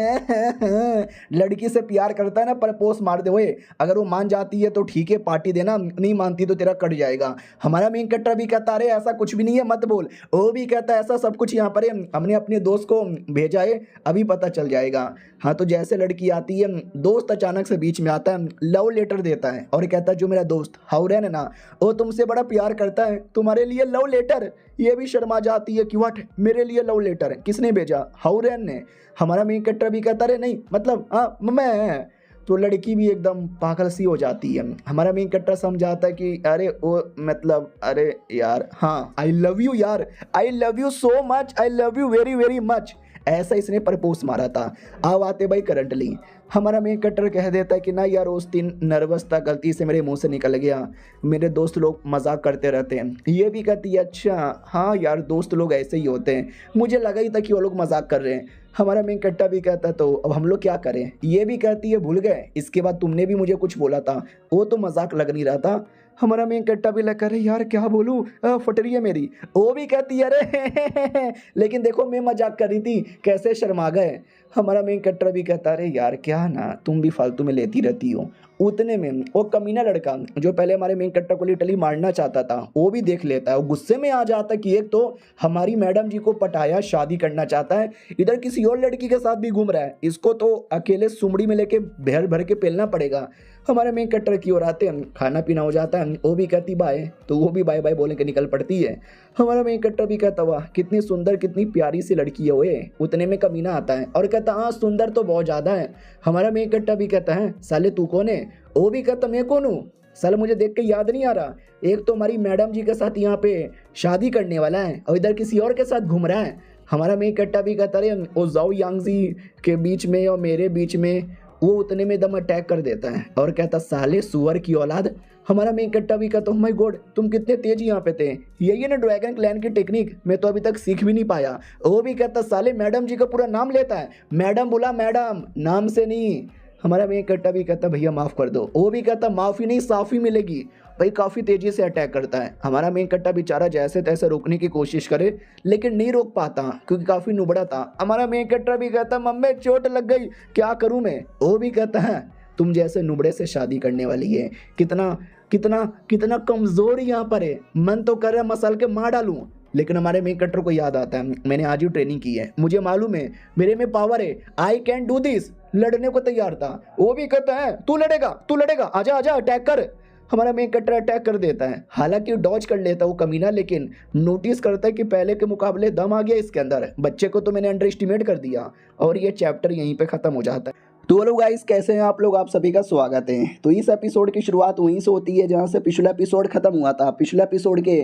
लड़की से प्यार करता है ना प्रपोज मार दे हुए, अगर वो मान जाती है तो ठीक है पार्टी देना, नहीं मानती तो तेरा कट जाएगा। हमारा मेन कट्टा भी कहता अरे ऐसा कुछ भी नहीं है मत बोल। वो भी कहता ऐसा सब कुछ यहाँ पर है, हमने अपने दोस्त को भेजा है, अभी पता चल जाएगा। हाँ तो जैसे लड़की आती है दोस्त अचानक से बीच में आता है, लव लेटर देता है और कहता है जो मेरा दोस्त हाउरैन है ना वो तुमसे बड़ा प्यार करता है, तुम्हारे लिए लव लेटर। ये भी शर्मा जाती है कि व्हाट, मेरे लिए लव लेटर किसने भेजा? हाउरैन ने। हमारा मेन कट्टा भी कहता है नहीं मतलब हाँ मैं। तो लड़की भी एकदम पागल सी हो जाती है। हमारा मेन कट्टा समझाता है कि अरे वो मतलब अरे यार हाँ आई लव यू यार, आई love you so much, I love you very very much, ऐसा इसने प्रपोज मारा था। अब आते भाई करंटली। हमारा मेन कट्टर कह देता है कि ना यार उस दिन नर्वस था, गलती से मेरे मुंह से निकल गया, मेरे दोस्त लोग मजाक करते रहते हैं। ये भी कहती है अच्छा हाँ यार दोस्त लोग ऐसे ही होते हैं, मुझे लगा ही था कि वो लोग मजाक कर रहे हैं। हमारा मेन कट्टा भी कहता है तो अब हम लोग क्या करें? ये भी कहती है भूल गए, इसके बाद तुमने भी मुझे कुछ बोला था, वो तो मजाक लग नहीं रहा था। हमारा मेन कट्टा भी लग कर यार क्या बोलूँ, फट रही है मेरी। वो भी कहती है अरे लेकिन देखो मैं मजाक कर रही थी, कैसे शर्मा गए। हमारा मेन कट्टर भी कहता अरे यार क्या ना तुम भी फालतू में लेती रहती हो। उतने में वो कमीना लड़का जो पहले हमारे मेन कट्टर को लिटरली मारना चाहता था वो भी देख लेता है, वो गुस्से में आ जाता है कि एक तो हमारी मैडम जी को पटाया, शादी करना चाहता है, इधर किसी और लड़की के साथ भी घूम रहा है, इसको तो अकेले सुमड़ी में लेके भर भर के पेलना पड़ेगा। हमारे मेन कट्टर की ओर आते हैं, खाना पीना हो जाता है, वो भी कहती बाय, तो वो भी बाय बाय बोले के निकल पड़ती है। हमारा मेन कट्टर भी कहता वाह कितनी सुंदर कितनी प्यारी सी लड़की है ओए। उतने में कमीना आता है और कहता हाँ सुंदर तो बहुत ज़्यादा है। हमारा मेन कट्टर भी कहता है साले तू कौन है। वो भी कहता मैं कौन हूँ, साले मुझे देख के याद नहीं आ रहा। एक तो हमारी मैडम जी के साथ यहाँ पे शादी करने वाला है और इधर किसी और के साथ घूम रहा है। हमारा मेन कट्टा भी कहता अरे वो जाओ यांगजी के बीच में और मेरे बीच में, वो उतने में दम अटैक कर देता है और कहता साले सुअर की औलाद। हमारा मेन कट्टा भी कहता माय गॉड तुम कितने तेज यहाँ पे थे, यही है ना ड्रैगन क्लैन की टेक्निक, मैं तो अभी तक सीख भी नहीं पाया। वो भी कहता साले मैडम जी का पूरा नाम लेता है, मैडम बोला मैडम नाम से नहीं। हमारा मेन कट्टा भी कहता भैया माफ़ कर दो। वो भी कहता माफ़ी नहीं साफ़ी मिलेगी। भाई काफ़ी तेज़ी से अटैक करता है। हमारा मेन कट्टा बेचारा जैसे तैसे रोकने की कोशिश करे लेकिन नहीं रोक पाता क्योंकि काफ़ी नुबड़ा था। हमारा मेन कट्टा भी कहता मम्मी चोट लग गई क्या करूँ मैं। वो भी कहता है तुम जैसे नुबड़े से शादी करने वाली है, कितना कितना कितना कमज़ोर यहाँ पर है, मन तो कर रहा है मसल के मार डालूँ। लेकिन हमारे मेन कट्टर को याद आता है मैंने आज ही ट्रेनिंग की है, मुझे मालूम है मेरे में पावर है, आई कैन डू दिस। लड़ने को तैयार था। वो भी कहता है तू लड़ेगा आजा आजा अटैक कर। हमारा मेन कट्टर अटैक कर देता है, हालांकि डॉज कर लेता है वो कमीना, लेकिन नोटिस करता है कि पहले के मुकाबले दम आ गया इसके अंदर। बच्चे को तो मैंने अंडर एस्टिमेट कर दिया और ये चैप्टर यहीं पे ख़त्म हो जाता है। तो हेलो गाइस कैसे हैं आप लोग, आप सभी का स्वागत है। तो इस एपिसोड की शुरुआत वहीं से होती है जहां से पिछला एपिसोड खत्म हुआ था। पिछले एपिसोड के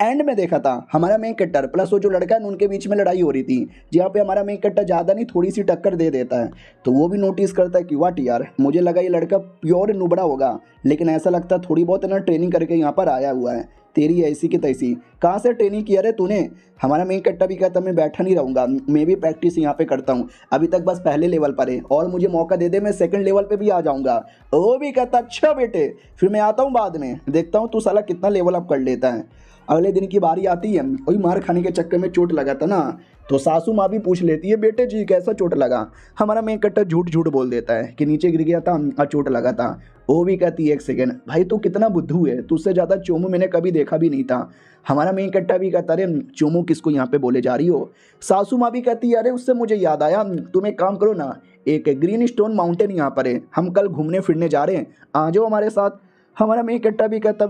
एंड में देखा था हमारा मेन कट्टर प्लस वो जो लड़का है उनके बीच में लड़ाई हो रही थी, जहाँ पे हमारा मेन कट्टर ज़्यादा नहीं थोड़ी सी टक्कर दे देता है। तो वो भी नोटिस करता है कि वाट यार मुझे लगा ये लड़का प्योर नुबड़ा होगा, लेकिन ऐसा लगता थोड़ी बहुत ना ट्रेनिंग करके यहाँ पर आया हुआ है। तेरी ऐसी की तैसी, कहाँ से ट्रेनिंग किया रे तूने। हमारा मेन कट्टा भी कहता मैं बैठा नहीं रहूँगा, मैं भी प्रैक्टिस यहाँ पे करता हूँ, अभी तक बस पहले लेवल पर है और मुझे मौका दे दे मैं सेकंड लेवल पे भी आ जाऊँगा। वो भी कहता अच्छा बेटे फिर मैं आता हूँ बाद में, देखता हूँ तू साला कितना लेवल अप कर लेता है। अगले दिन की बारी आती है, वही मार खाने के चक्कर में चोट लगा था ना, तो सासू माँ भी पूछ लेती है बेटे जी कैसा चोट लगा। हमारा मेन कट्टा झूठ झूठ बोल देता है कि नीचे गिर गया था और चोट लगा था। वो भी कहती है एक सेकेंड भाई तू कितना बुद्धू है, तुझसे ज़्यादा चोमू मैंने कभी देखा भी नहीं था। हमारा मेन कट्टा भी कहता अरे चोमू किसको यहाँ पे बोले जा रही हो। सासू माँ भी कहती है अरे उससे मुझे याद आया, तुम एक काम करो ना, एक ग्रीन स्टोन माउंटेन यहाँ पर है, हम कल घूमने फिरने जा रहे हैं, आ जाओ हमारे साथ। हमारा मेन कट्टा भी कहता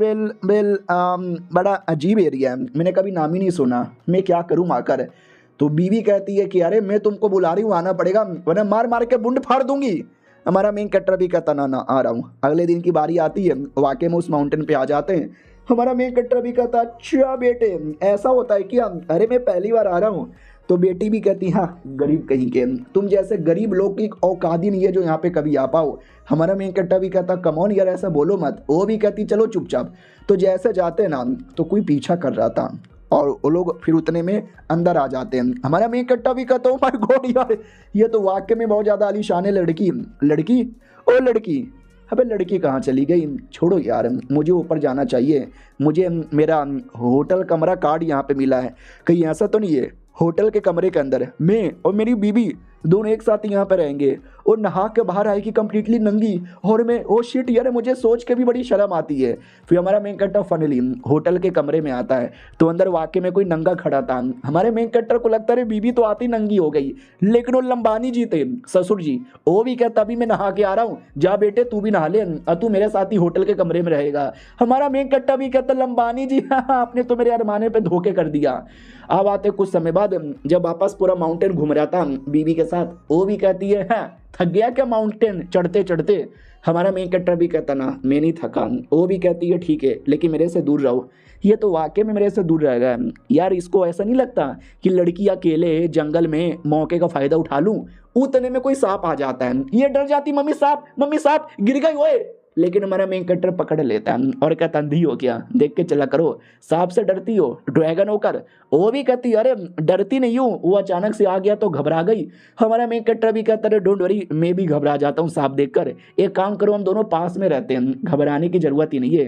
बड़ा अजीब एरिया है, मैंने कभी नाम ही नहीं सुना, मैं क्या करूँ आकर। तो बीवी कहती है कि अरे मैं तुमको बुला रही हूँ आना पड़ेगा वरना मार मार के बुंड फाड़ दूंगी। हमारा मेन कट्टर भी कहता ना आ रहा हूँ। अगले दिन की बारी आती है, वाकई में उस माउंटेन पे आ जाते हैं। हमारा मेन कट्टर भी कहता अच्छा बेटे ऐसा होता है क्या, अरे मैं पहली बार आ रहा हूँ। तो बेटी भी कहती हाँ गरीब कहीं के, तुम जैसे गरीब लोग की औकात ही नहीं है जो यहाँ पे कभी आ पाओ। हमारा मेन कट्टा भी कहता कमॉन यार ऐसा बोलो मत। वो भी कहती चलो चुपचाप। तो जैसे जाते ना तो कोई पीछा कर रहा था और वो लोग फिर उतने में अंदर आ जाते हैं। हमारा मेन कट्टा भी कहता हूँ माय गॉड यार ये तो वाकई में बहुत ज़्यादा आलीशान है। लड़की ओ लड़की, अबे लड़की कहाँ चली गई, छोड़ो यार मुझे ऊपर जाना चाहिए, मुझे मेरा होटल कमरा कार्ड यहाँ पे मिला है, कहीं ऐसा तो नहीं है होटल के कमरे के अंदर मैं और मेरी बीवी दोनों एक साथ यहाँ पे रहेंगे और नहा के बाहर आएगी कंप्लीटली नंगी, और मैं ओ शिट यार मुझे सोच के भी बड़ी शर्म आती है। फिर हमारा मेन कट्टर फाइनली होटल के कमरे में आता है तो अंदर वाकई में कोई नंगा खड़ा था। हमारे मेन कट्टर को लगता है बीवी तो आती नंगी हो गई, लेकिन वो लंबानी जी थे ससुर जी। वो भी कहता अभी मैं नहा के आ रहा हूँ, जा बेटे तू भी नहा ले और तू मेरे साथ ही होटल के कमरे में रहेगा। हमारा मेन कट्टा भी कहता लंबानी जी हाँ आपने तो मेरे अरमाने पे धोखे कर दिया। अब आते कुछ समय बाद जब वापस पूरा माउंटेन घूम रहा था बीवी के साथ, वो भी कहती है हाँ थक गया क्या माउंटेन चढ़ते चढ़ते। हमारा मेन कट्टर भी कहता ना मैं नहीं थका। वो भी कहती है ठीक है लेकिन मेरे से दूर रहो। ये तो वाकई में मेरे से दूर रहेगा यार, इसको ऐसा नहीं लगता कि लड़की अकेले जंगल में मौके का फायदा उठा लूं। उतने में कोई सांप आ जाता है, ये डर जाती मम्मी सांप गिर गई ओए। लेकिन हमारा मेन कट्टर पकड़ लेता है और कहता अंधी हो क्या, देख के चला करो, सांप से डरती हो ड्रैगन होकर। वो भी कहती अरे डरती नहीं हूँ, वो अचानक से आ गया तो घबरा गई। हमारा मेन कट्टर भी कहता है डोंट वरी मैं भी घबरा जाता हूँ सांप देखकर, एक काम करो हम दोनों पास में रहते हैं, घबराने की जरूरत ही नहीं है।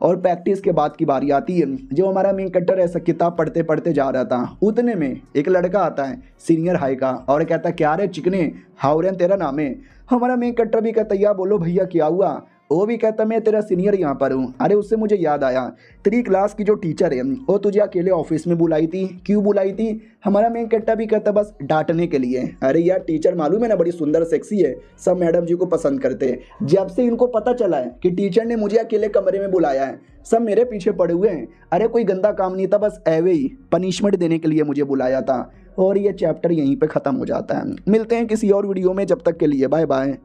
और प्रैक्टिस के बाद की बारी आती है। जो हमारा मेन कट्टर ऐसा किताब पढ़ते पढ़ते जा रहा था, उतने में एक लड़का आता है सीनियर हाई का और कहता है क्या रे चिकने, हाउरन तेरा नाम है। हमारा मेन कट्टर भी कहता या बोलो भैया क्या हुआ। वो भी कहता मैं तेरा सीनियर यहाँ पर हूँ। अरे उससे मुझे याद आया, तेरी क्लास की जो टीचर है वो तुझे अकेले ऑफिस में बुलाई थी, क्यों बुलाई थी। हमारा मेन कट्टा भी कहता बस डांटने के लिए। अरे यार टीचर मालूम है ना बड़ी सुंदर सेक्सी है, सब मैडम जी को पसंद करते हैं। जब से इनको पता चला है कि टीचर ने मुझे अकेले कमरे में बुलाया है, सब मेरे पीछे पड़े हुए हैं। अरे कोई गंदा काम नहीं था, बस एवे ही पनिशमेंट देने के लिए मुझे बुलाया था। और ये चैप्टर यहीं पे ख़त्म हो जाता है। मिलते हैं किसी और वीडियो में, जब तक के लिए बाय बाय।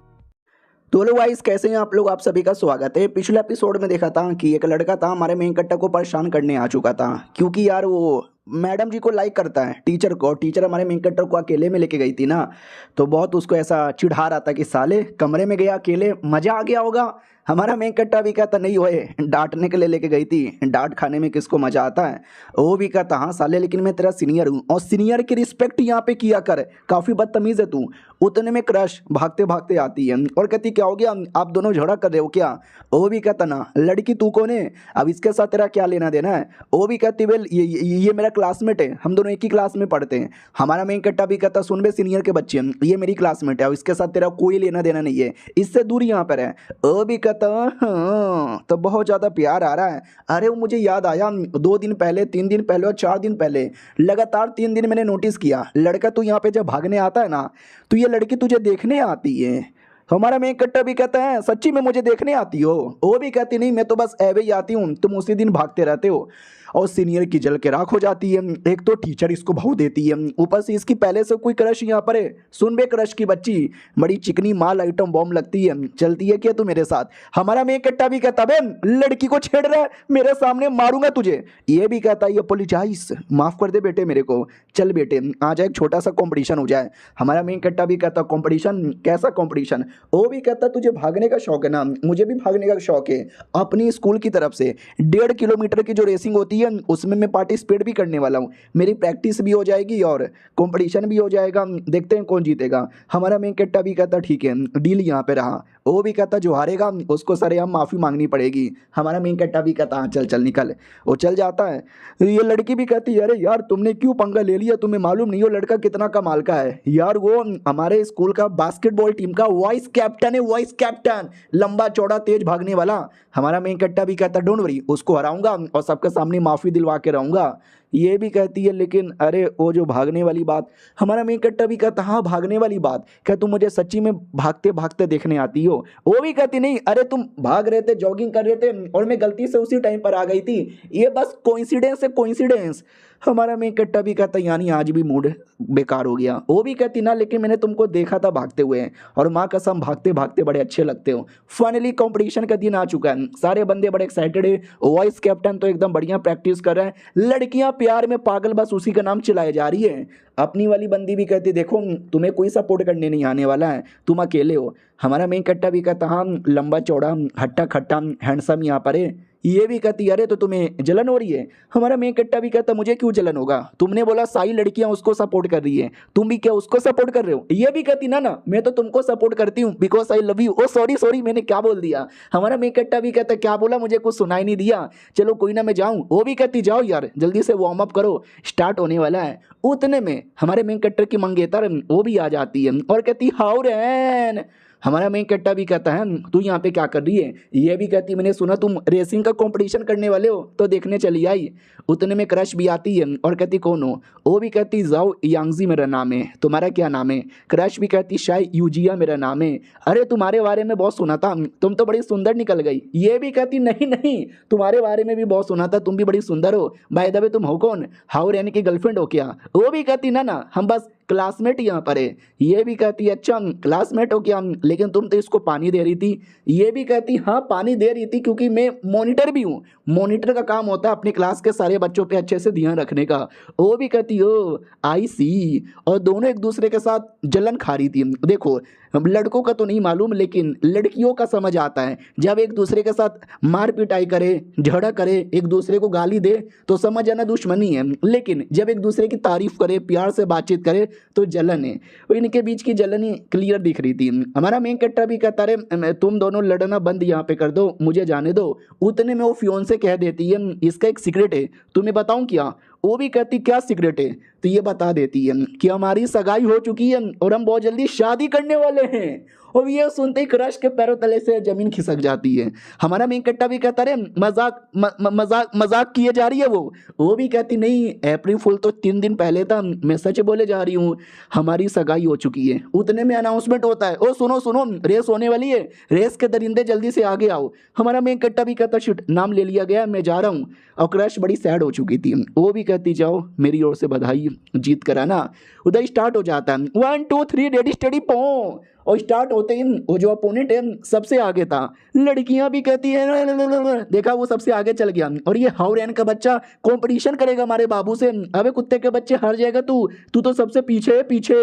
तो हेलो गाइस, कैसे हैं आप लोग। आप सभी का स्वागत है। पिछले एपिसोड में देखा था कि एक लड़का था हमारे मेन कट्टा को परेशान करने आ चुका था, क्योंकि यार वो मैडम जी को लाइक करता है टीचर को। टीचर हमारे मेन कट्टर को अकेले में लेके गई थी ना, तो बहुत उसको ऐसा चिढ़ा रहा था कि साले कमरे में गया अकेले, मजा आ गया होगा। हमारा मेन कट्टा भी कहता नहीं होए, डांटने के लिए लेके गई थी, डांट खाने में किसको मजा आता है। वो भी कहता हाँ साले लेकिन मैं तेरा सीनियर हूँ और सीनियर की रिस्पेक्ट यहाँ पे किया कर, काफ़ी बदतमीज़ है तू। उतने में क्रश भागते भागते आती है और कहती क्या हो गया, आप दोनों झगड़ा कर रहे हो क्या। वो भी कहता ना लड़की तू कौन है, अब इसके साथ तेरा क्या लेना देना है। वो भी कहती वेल ये मेरा क्लासमेट है, हम दोनों एक ही क्लास में पढ़ते हैं। हमारा मेन कट्टा भी कहता सुन बे सीनियर के बच्चे, ये मेरी क्लासमेट है और इसके साथ तेरा कोई लेना देना नहीं है, इससे दूर यहाँ पर है। वो भी कहता हाँ तो बहुत ज़्यादा प्यार आ रहा है। अरे वो मुझे याद आया 2 दिन पहले, 3 दिन पहले और 4 दिन पहले, लगातार 3 दिन मैंने नोटिस किया लड़का तू यहाँ पे जब भागने आता है ना, तो ये लड़की तुझे देखने आती है। हमारा मेन कट्टा भी कहता है सच्ची में मुझे देखने आती हो। वो भी कहती नहीं मैं तो बस ऐवे ही आती हूँ, तुम उसी दिन भागते रहते हो। और सीनियर की जल के राख हो जाती है। एक तो टीचर इसको भाव देती है, ऊपर से इसकी पहले से कोई क्रश यहाँ पर है। सुन बे क्रश की बच्ची, बड़ी चिकनी माल आइटम बॉम्ब लगती है, चलती है क्या तू मेरे साथ। हमारा मेन कट्टा भी कहता बे लड़की को छेड़ रहा है, मेरे सामने मारूंगा तुझे। ये भी कहता है अपोलोजाइज, माफ कर दे बेटे मेरे को, चल बेटे आ जाए एक छोटा सा कंपटीशन हो जाए। हमारा मेन कट्टा भी कहता कंपटीशन, कैसा कंपटीशन। वो भी कहता तुझे भागने का शौक है ना, मुझे भी भागने का शौक है। अपनी स्कूल की तरफ से 1.5 किलोमीटर की जो रेसिंग होती है उसमें मैं पार्टिसिपेट भी करने वाला हूँ। मेरी प्रैक्टिस भी हो जाएगी और कंपटीशन भी हो जाएगा, देखते हैं कौन जीतेगा। हमारा मेन कट्टा भी कहता ठीक है डील यहाँ पे रहा। वो भी कहता जो हारेगा उसको सरेआम माफ़ी मांगनी पड़ेगी। हमारा मेन कट्टा भी कहता हाँ चल चल निकल। वो चल जाता है। ये लड़की भी कहती है अरे यार तुमने क्यों पंगा ले लिया, तुम्हें मालूम नहीं हो लड़का कितना कमाल का है। यार वो हमारे स्कूल का बास्केटबॉल टीम का वाइस कैप्टन है, वाइस कैप्टन, लंबा चौड़ा तेज भागने वाला। हमारा मेन कट्टा भी कहता डोंट वरी, उसको हराऊंगा और सबके सामने माफ़ी दिलवा के रहूँगा। ये भी कहती है लेकिन अरे वो जो भागने वाली बात। हमारा मेन कट्टा भी कहता हाँ भागने वाली बात, क्या तुम मुझे सच्ची में भागते भागते देखने आती हो। वो भी कहती नहीं अरे तुम भाग रहे थे, जॉगिंग कर रहे थे और मैं गलती से उसी टाइम पर आ गई थी, ये बस कोइंसिडेंस है, कोइंसिडेंस। हमारा मेन कट्टा भी कहता यानी आज भी मूड बेकार हो गया। वो भी कहती ना लेकिन मैंने तुमको देखा था भागते हुए और माँ कसम भागते भागते बड़े अच्छे लगते हो। फाइनली कंपटीशन का दिन आ चुका है, सारे बंदे बड़े एक्साइटेड है। वाइस कैप्टन तो एकदम बढ़िया प्रैक्टिस कर रहा है, लड़कियां प्यार में पागल बस उसी का नाम चिल्लाए जा रही है। अपनी वाली बंदी भी कहती देखो तुम्हें कोई सपोर्ट करने नहीं आने वाला है, तुम अकेले हो। हमारा मेन कट्टा भी कहता हाँ लंबा चौड़ा हट्टा खट्टा हैंडसम यहाँ पर है। ये भी कहती अरे तो तुम्हें जलन हो रही है। हमारा मेन कट्टा भी कहता मुझे क्यों जलन होगा, तुमने बोला सारी लड़कियां उसको सपोर्ट कर रही है, तुम भी क्या उसको सपोर्ट कर रहे हो। ये भी कहती ना ना मैं तो तुमको सपोर्ट करती हूँ because I love you. Oh sorry sorry मैंने क्या बोल दिया। हमारा मेन कट्टा भी कहता क्या बोला मुझे कुछ सुनाई नहीं दिया, चलो कोई ना मैं जाऊँ। वो भी कहती जाओ यार जल्दी से वार्म अप करो, स्टार्ट होने वाला है। उतने में हमारे मेन कट्टर की मंगेतर वो भी आ जाती है और कहती हाउ रैन। हमारा मेन कट्टा भी कहता है तू यहाँ पे क्या कर रही है। ये भी कहती मैंने सुना तुम रेसिंग का कंपटीशन करने वाले हो तो देखने चली आई। उतने में क्रश भी आती है और कहती कौन हो। वो भी कहती जाओ यांगजी मेरा नाम है, तुम्हारा क्या नाम है। क्रश भी कहती शायद यूजिया मेरा नाम है। अरे तुम्हारे बारे में बहुत सुना था, तुम तो बड़ी सुंदर निकल गई। ये भी कहती नहीं नहीं तुम्हारे बारे में भी बहुत सुना था, तुम भी बड़ी सुंदर हो। बाय द वे तुम हो कौन, हाउ रैन की गर्लफ्रेंड हो क्या। वो भी कहती ना ना हम बस क्लासमेट यहाँ पर है। ये भी कहती अच्छा क्लासमेट हो क्या, लेकिन तुम तो इसको पानी दे रही थी। ये भी कहती हाँ पानी दे रही थी क्योंकि मैं मॉनिटर भी हूँ, मॉनिटर का काम होता है अपनी क्लास के सारे बच्चों पे अच्छे से ध्यान रखने का। वो भी कहती ओ आई सी। और दोनों एक दूसरे के साथ जलन खा रही थी। देखो लड़कों का तो नहीं मालूम लेकिन लड़कियों का समझ आता है। जब एक दूसरे के साथ मार पिटाई करे, झगड़ा करे, एक दूसरे को गाली दे तो समझ आना दुश्मनी है, लेकिन जब एक दूसरे की तारीफ करे, प्यार से बातचीत करे तो जलन है। तो इनके बीच की जलन ही क्लियर दिख रही थी। हमारा मेन कैरेक्टर भी कहता रहे तुम दोनों लड़ना बंद यहाँ पे कर दो, मुझे जाने दो। उतने में वो फियोन से कह देती है इसका एक सीक्रेट है, तुम्हें बताऊं क्या? वो भी कहती क्या सीक्रेट है? तो ये बता देती है कि हमारी सगाई हो चुकी है और हम बहुत जल्दी शादी करने वाले हैं। और ये सुनते ही क्रश के पैरों तले से जमीन खिसक जाती है। हमारा मेन कट्टा भी कहता रहे मजाक मजाक मजाक किए जा रही है। वो भी कहती नहीं, अप्रैल फुल तो 3 दिन पहले था, मैं सच बोले जा रही हूँ, हमारी सगाई हो चुकी है। उतने में अनाउंसमेंट होता है, ओ सुनो सुनो रेस होने वाली है, रेस के दरिंदे जल्दी से आगे आओ। हमारा मेन कट्टा भी कहता शिट नाम ले लिया गया, मैं जा रहा हूँ। और क्रश बड़ी सैड हो चुकी थी। वो भी कहती जाओ मेरी ओर से बधाई, जीत कर आना। उधर स्टार्ट हो जाता है 1 2 3 रेडी स्टडी पो। और स्टार्ट होते ही वो जो अपोनेंट है सबसे आगे था। लड़कियां भी कहती है देखा वो सबसे आगे चल गया। और ये हाउरेन का बच्चा कंपटीशन करेगा हमारे बाबू से। अबे कुत्ते के बच्चे हार जाएगा तू, तू तो सबसे पीछे है पीछे।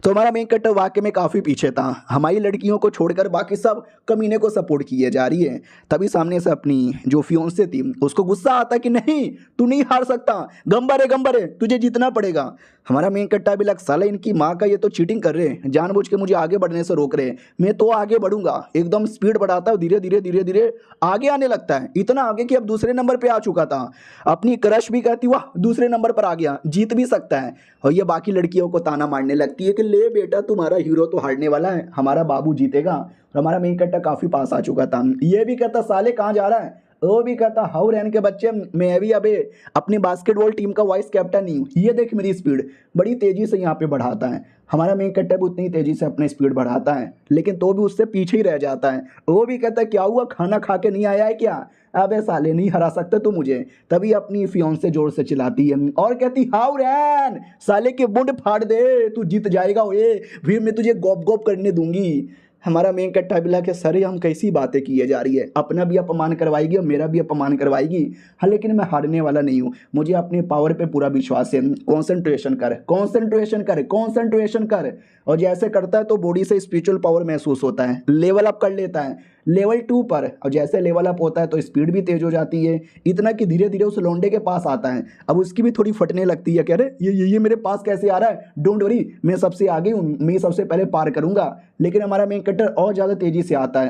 तो हमारा मेन कट्टर वाकई में काफी पीछे था। हमारी लड़कियों को छोड़कर बाकी सब कमीने को सपोर्ट किए जा रही है। तभी सामने से अपनी जो फियोंसे थी उसको गुस्सा आता कि नहीं तू नहीं हार सकता, गंबर है तुझे जीतना पड़ेगा। हमारा मेन कट्टा भी लग साला इनकी माँ का, ये तो चीटिंग कर रहे हैं, जानबूझ के मुझे आगे बढ़ने से रोक रहे हैं। मैं तो आगे बढ़ूंगा, एकदम स्पीड बढ़ाता है, धीरे धीरे धीरे धीरे आगे आने लगता है। इतना आगे कि अब दूसरे नंबर पे आ चुका था। अपनी क्रश भी कहती वाह दूसरे नंबर पर आ गया, जीत भी सकता है। और ये बाकी लड़कियों को ताना मारने लगती है कि ले बेटा तुम्हारा हीरो तो हारने वाला है, हमारा बाबू जीतेगा। और हमारा मेन कट्टा काफी पास आ चुका था। ये भी कहता साले कहाँ जा रहा है? वो भी कहता हाउ रैन के बच्चे, मैं भी अबे अपनी बास्केटबॉल टीम का वाइस कैप्टन नहीं हूँ। ये देख मेरी स्पीड, बड़ी तेजी से यहाँ पे बढ़ाता है। हमारा मेन कट्टा भी उतनी तेजी से अपनी स्पीड बढ़ाता है, लेकिन तो भी उससे पीछे ही रह जाता है। वो भी कहता क्या हुआ, खाना खा के नहीं आया है क्या? अबे साले नहीं हरा सकते तू मुझे। तभी अपनी फियोंसे जोर से चिल्लाती है और कहती हाउ रैन साले के मुंड फाड़ दे, तू जीत जाएगा ओए, फिर मैं तुझे गोप गोप करने दूंगी। हमारा मेन कट्टा बिला के सर हम कैसी बातें किए जा रही है, अपना भी अपमान करवाएगी और मेरा भी अपमान करवाएगी। हाँ लेकिन मैं हारने वाला नहीं हूँ, मुझे अपने पावर पे पूरा विश्वास है। कॉन्सेंट्रेशन कर कॉन्सेंट्रेशन कर कॉन्सेंट्रेशन कर। और जैसे करता है तो बॉडी से स्पिरिचुअल पावर महसूस होता है, लेवल अप कर लेता है लेवल 2 पर। और जैसे लेवल अप होता है तो स्पीड भी तेज हो जाती है, इतना कि धीरे धीरे उस लौंडे के पास आता है। अब उसकी भी थोड़ी फटने लगती है, कह रहे ये मेरे पास कैसे आ रहा है, डोंट वरी मैं सबसे आगे हूँ, मैं सबसे पहले पार करूंगा। लेकिन हमारा मेन कट्टर और ज़्यादा तेजी से आता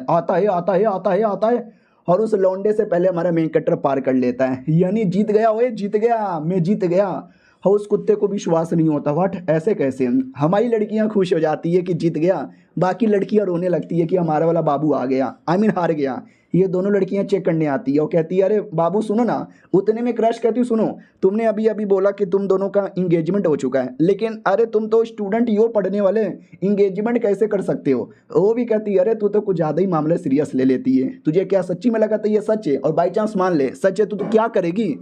है और उस लौंडे से पहले हमारा मेन कट्टर पार कर लेता है। यानी जीत गया, ओए जीत गया, मैं जीत गया। और उस कुत्ते को विश्वास नहीं होता, व्हाट ऐसे कैसे? हमारी लड़कियां खुश हो जाती है कि जीत गया, बाकी लड़कियां रोने लगती है कि हमारा वाला बाबू आ गया, हार गया। ये दोनों लड़कियां चेक करने आती है और कहती है अरे बाबू सुनो ना। उतने में क्रश कहती सुनो तुमने अभी अभी बोला कि तुम दोनों का इंगेजमेंट हो चुका है, लेकिन अरे तुम तो स्टूडेंट ही हो, पढ़ने वाले, इंगेजमेंट कैसे कर सकते हो? वो भी कहती है अरे तू तो कुछ ज़्यादा ही मामले सीरियस ले लेती है, तुझे क्या सच्ची में लगा था ये सच है? और बाई चांस मान ले सच है तो क्या करेगी?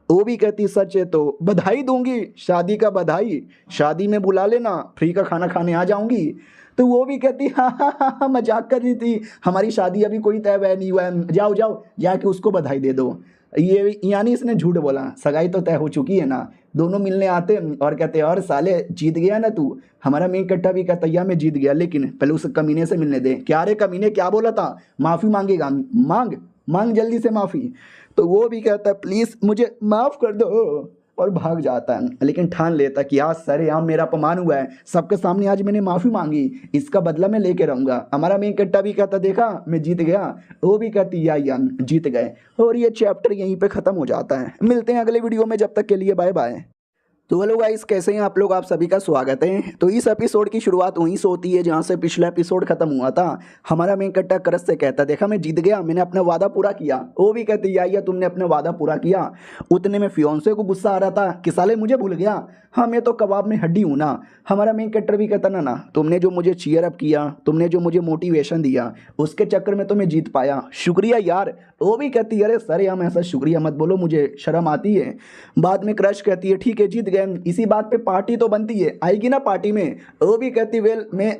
वो भी कहती सच है तो बधाई दूंगी, शादी का बधाई, शादी में बुला लेना, फ्री का खाना खाने आ जाऊंगी। तो वो भी कहती हाँ मजाक कर रही थी, हमारी शादी अभी कोई तय वह नहीं हुआ है, जाओ जाओ जाके उसको बधाई दे दो। ये यानी इसने झूठ बोला, सगाई तो तय हो चुकी है ना। दोनों मिलने आते और कहते और साले जीत गया ना तू। हमारा मेन कट्टा भी कहता या मैं जीत गया, लेकिन पहले उस कमीने से मिलने दे। क्या रे कमीने क्या बोला था, माफ़ी मांगेगा, मांग जल्दी से माफ़ी। तो वो भी कहता है प्लीज़ मुझे माफ़ कर दो और भाग जाता है। लेकिन ठान लेता कि आज सर यहाँ मेरा अपमान हुआ है, सबके सामने आज मैंने माफ़ी मांगी, इसका बदला मैं लेके रहूँगा। हमारा मेन कट्टा भी कहता देखा मैं जीत गया, वो भी कहती या जीत गए। और ये चैप्टर यहीं पे ख़त्म हो जाता है। मिलते हैं अगले वीडियो में, जब तक के लिए बाय बाय। तो हेलो गाइस कैसे हैं आप लोग, आप सभी का स्वागत है। तो इस एपिसोड की शुरुआत वहीं से होती है जहां से पिछला एपिसोड खत्म हुआ था। हमारा मेन कट्टा क्रश से कहता देखा मैं जीत गया, मैंने अपना वादा पूरा किया। वो भी कहती या तुमने अपना वादा पूरा किया। उतने में फियोंसे को गुस्सा आ रहा था कि साले मुझे भूल गया, हाँ मैं तो कबाब में हड्डी हूँ ना। हमारा मेन कट्टर भी कहता ना तुमने जो मुझे चीयर अप किया, तुमने जो मुझे मोटिवेशन दिया, उसके चक्कर में तो मैं जीत पाया, शुक्रिया यार। वो भी कहती है अरे सर हम ऐसा शुक्रिया मत बोलो, मुझे शर्म आती है। बाद में क्रश कहती है ठीक है जीत गए, इसी बात पे पार्टी तो बनती है, आएगी ना पार्टी में? वो भी कहती वेल मैं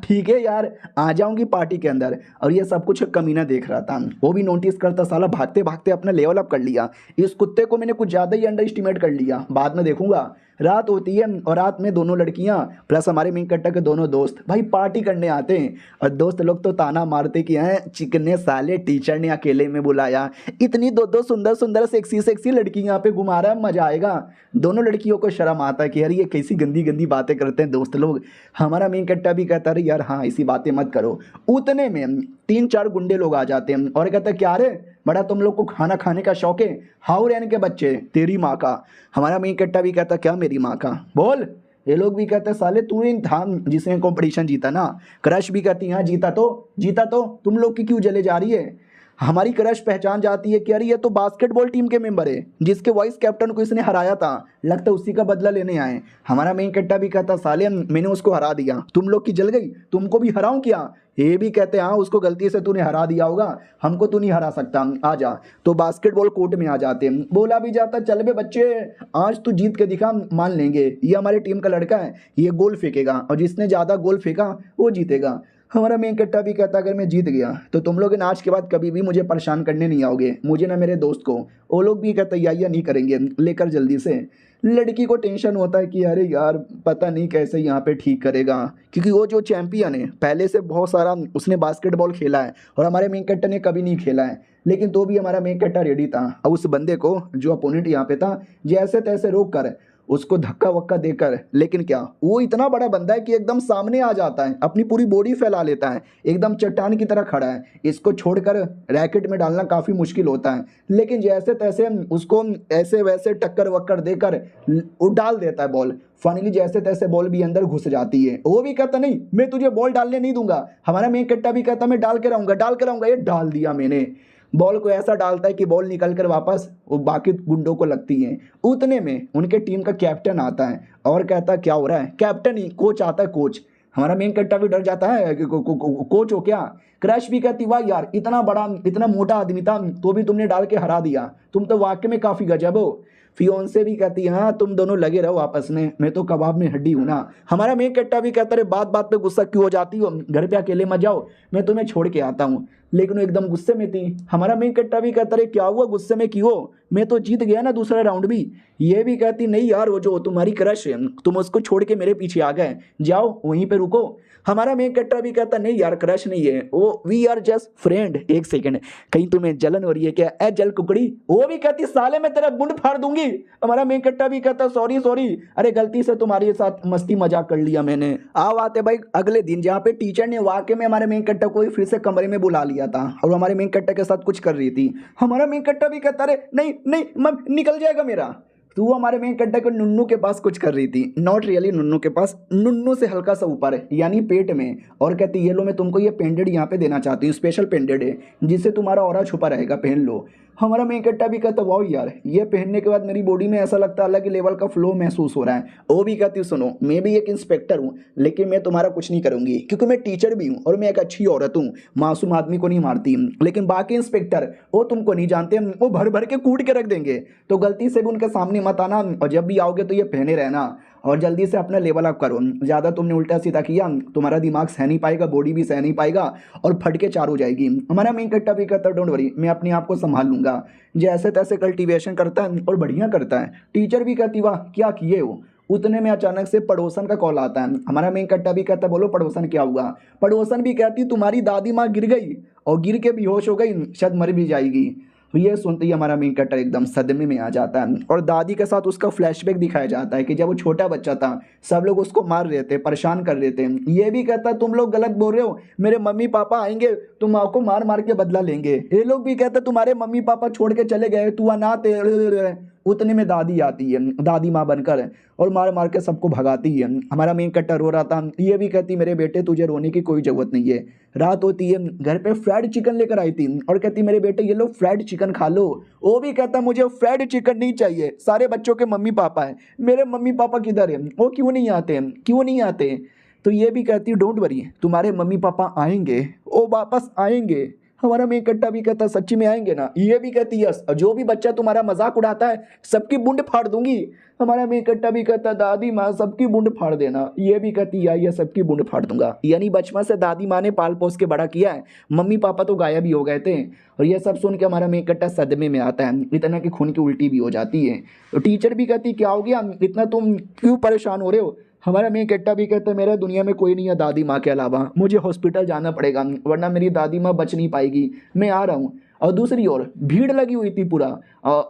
ठीक है यार आ जाऊंगी पार्टी के अंदर। और ये सब कुछ कमीना देख रहा था, वो भी नोटिस करता साला भागते भागते अपना लेवल अप कर लिया। इस कुत्ते को मैंने कुछ ज़्यादा ही अंडर एस्टिमेट कर लिया, बाद में देखूंगा रात होती है और रात में दोनों लड़कियां प्लस हमारे मेन कट्टा के दोनों दोस्त भाई पार्टी करने आते हैं। और दोस्त लोग तो ताना मारते कि हैं चिकने साले टीचर ने अकेले में बुलाया, इतनी दो दो सुंदर सुंदर सेक्सी सेक्सी लड़की यहाँ पे घुमा रहा है, मजा आएगा। दोनों लड़कियों को शर्म आता है कि यार ये कैसी गंदी गंदी बातें करते हैं दोस्त लोग। हमारा मेन कट्टा भी कहता है यार हाँ ऐसी बातें मत करो। उतने में 3-4 गुंडे लोग आ जाते हैं और कहते हैं क्या रे बड़ा तुम लोग को खाना खाने का शौक है, हाउ रहने के बच्चे तेरी माँ का। हमारा मेन कट्टा भी कहता क्या मेरी माँ का बोल। ये लोग भी कहते हैं साले तू ही था जिसने कंपटीशन जीता ना। क्रश भी कहती हाँ जीता तो तुम लोग की क्यों जले जा रही है। हमारी क्रश पहचान जाती है कि अरे ये तो बास्केटबॉल टीम के मेंबर है जिसके वाइस कैप्टन को इसने हराया था, लगता है उसी का बदला लेने आए। हमारा मेन कट्टा भी कहता साले मैंने उसको हरा दिया, तुम लोग की जल गई, तुमको भी हराऊं क्या। ये भी कहते हाँ उसको गलती से तूने हरा दिया होगा, हमको तू नहीं हरा सकता, आ जा। तो बास्केटबॉल कोर्ट में आ जाते हैं। बोला भी जाता चल बे बच्चे आज तू जीत के दिखा, मान लेंगे ये हमारे टीम का लड़का है, ये गोल फेंकेगा और जिसने ज़्यादा गोल फेंका वो जीतेगा। हमारा मेन कट्टा भी कहता अगर मैं जीत गया तो तुम लोग आज के बाद कभी भी मुझे परेशान करने नहीं आओगे, मुझे ना मेरे दोस्त को। वो लोग भी कहते तैयारियाँ नहीं करेंगे लेकर जल्दी से। लड़की को टेंशन होता है कि अरे यार पता नहीं कैसे यहाँ पे ठीक करेगा, क्योंकि वो जो चैंपियन है पहले से बहुत सारा उसने बास्केटबॉल खेला है और हमारे मेन कट्टा ने कभी नहीं खेला है। लेकिन तो भी हमारा मेन कट्टा रेडी था और उस बंदे को जो अपोनेंट यहाँ पे था जैसे तैसे रोक कर उसको धक्का वक्का देकर, लेकिन क्या वो इतना बड़ा बंदा है कि एकदम सामने आ जाता है, अपनी पूरी बॉडी फैला लेता है, एकदम चट्टान की तरह खड़ा है। इसको छोड़कर रैकेट में डालना काफ़ी मुश्किल होता है, लेकिन जैसे तैसे उसको ऐसे वैसे टक्कर वक्कर देकर वो डाल देता है बॉल। फाइनली जैसे तैसे बॉल भी अंदर घुस जाती है। वो भी कहता नहीं मैं तुझे बॉल डालने नहीं दूंगा। हमारा मेन कट्टा भी कहता मैं डाल के रहूंगा। ये डाल दिया मैंने। बॉल को ऐसा डालता है कि बॉल निकल कर वापस वो बाकी गुंडों को लगती है। उतने में उनके टीम का कैप्टन आता है और कहता है क्या हो रहा है। कैप्टन ही कोच आता है, कोच। हमारा मेन कट्टा भी डर जाता है कि कोच हो क्या। क्रश भी कहती वाह यार इतना बड़ा इतना मोटा आदमी था तो भी तुमने डाल के हरा दिया, तुम तो वाकई में काफ़ी गजब हो। फियोंसे भी कहती है हाँ तुम दोनों लगे रहो आपस में, मैं तो कबाब में हड्डी हूँ ना। हमारा मेन कट्टा भी कहता है बात बात पे गुस्सा क्यों हो जाती हो, घर पे अकेले मत जाओ, मैं तुम्हें छोड़ के आता हूँ। लेकिन वो एकदम गुस्से में थी। हमारा मेन कट्टा भी कहता है क्या हुआ गुस्से में क्यों, मैं तो जीत गया ना दूसरा राउंड भी। ये भी कहती नहीं यार वो जो तुम्हारी क्रश है तुम उसको छोड़ के मेरे पीछे आ गए, जाओ वहीं पे रुको। हमारा मेन कट्टा भी कहता नहीं यार क्रश नहीं है वो, वी आर जस्ट फ्रेंड। एक सेकंड कहीं तुम्हें जलन हो रही है क्या, ए जल कुकड़ी। वो भी कहती साले मैं तेरा मुंड फाड़ दूंगी। हमारा मेन कट्टा भी कहता सॉरी अरे गलती से तुम्हारे साथ मस्ती मजाक कर लिया मैंने। आओ आते भाई अगले दिन जहाँ पे टीचर ने वाकई में हमारे मेन कट्टा को फिर से कमरे में बुला लिया था और हमारे मेन कट्टा के साथ कुछ कर रही थी। हमारा मेन कट्टा भी कहता अरे नहीं नहीं मम निकल जाएगा मेरा। तो वो हमारे मेन कट्टा को नुन्नू के पास कुछ कर रही थी, नॉट रियली नुन्नू के पास, नुन्नू से हल्का सा ऊपर यानी पेट में। और कहती ये लो मैं तुमको ये पेंडेड यहाँ पे देना चाहती हूँ, स्पेशल पेंडेड है जिससे तुम्हारा ऑरा छुपा रहेगा, पहन लो। हमारा मेन कट्टा भी कहता वाह यार ये पहनने के बाद मेरी बॉडी में ऐसा लगता है अलग लेवल का फ्लो महसूस हो रहा है। वो भी कहती सुनो मैं भी एक इंस्पेक्टर हूँ लेकिन मैं तुम्हारा कुछ नहीं करूँगी क्योंकि मैं टीचर भी हूँ और मैं एक अच्छी औरत हूँ, मासूम आदमी को नहीं मारती। लेकिन बाकी इंस्पेक्टर वो तुमको नहीं जानते, वो भर भर के कूट के रख देंगे, तो गलती से भी उनके सामने मत आना और जब भी आओगे तो ये पहने रहना और जल्दी से अपना लेवल अप करो। ज़्यादा तुमने उल्टा सीधा किया तुम्हारा दिमाग सह नहीं पाएगा, बॉडी भी सह नहीं पाएगा और फट के चार हो जाएगी। हमारा मेन कट्टा भी कहता डोंट वरी मैं अपने आप को संभाल लूँगा। जैसे तैसे कल्टीवेशन करता है और बढ़िया करता है। टीचर भी कहती वाह क्या किए हो। उतने में अचानक से पड़ोसन का कॉल आता है। हमारा मेन कट्टा भी कहता बोलो पड़ोसन क्या हुआ। पड़ोसन भी कहती तुम्हारी दादी माँ गिर गई और गिर के बेहोश हो गई, शायद मर भी जाएगी। ये सुनते ही हमारा मेन कट्टर एकदम सदमे में आ जाता है और दादी के साथ उसका फ्लैशबैक दिखाया जाता है कि जब वो छोटा बच्चा था सब लोग उसको मार रहे थे, परेशान कर रहे थे। ये भी कहता है तुम लोग गलत बोल रहे हो, मेरे मम्मी पापा आएंगे तुम आपको मार मार के बदला लेंगे। ये लोग भी कहते तुम्हारे मम्मी पापा छोड़ के चले गए तू अनाथ है। उतने में दादी आती है, दादी माँ बनकर, और मार मार के सबको भगाती है। हमारा मेन कट्टर रो रहा था। ये भी कहती मेरे बेटे तुझे रोने की कोई ज़रूरत नहीं है। रात होती है, घर पे फ्राइड चिकन लेकर आई थी और कहती मेरे बेटे ये लो फ्राइड चिकन खा लो। वो भी कहता मुझे फ्राइड चिकन नहीं चाहिए, सारे बच्चों के मम्मी पापा हैं, मेरे मम्मी पापा किधर है, वो क्यों नहीं आते, क्यों नहीं आते। तो ये भी कहती डोंट वरी तुम्हारे मम्मी पापा आएंगे, वो वापस आएंगे, हमारा मेन कट्टा भी कहता सच्ची में आएंगे ना, ये भी कहती यस, जो भी बच्चा तुम्हारा मजाक उड़ाता है सबकी बुंड फाड़ दूंगी। हमारा मेन कट्टा भी कहता दादी माँ सबकी बुंड फाड़ देना, ये भी कहती या सबकी बुंड फाड़ दूंगा। यानी बचपन से दादी माँ ने पाल पोस के बड़ा किया है, मम्मी पापा तो गायब ही हो गए थे। और ये सब सुन के हमारा मेन कट्टा सदमे में आता है, इतना कि खून की उल्टी भी हो जाती है। तो टीचर भी कहती क्या हो गया, इतना तुम क्यों परेशान हो रहे हो। हमारा मेन कट्टा भी कहता है मेरा दुनिया में कोई नहीं है दादी माँ के अलावा, मुझे हॉस्पिटल जाना पड़ेगा वरना मेरी दादी माँ बच नहीं पाएगी, मैं आ रहा हूँ। और दूसरी ओर भीड़ लगी हुई थी पूरा,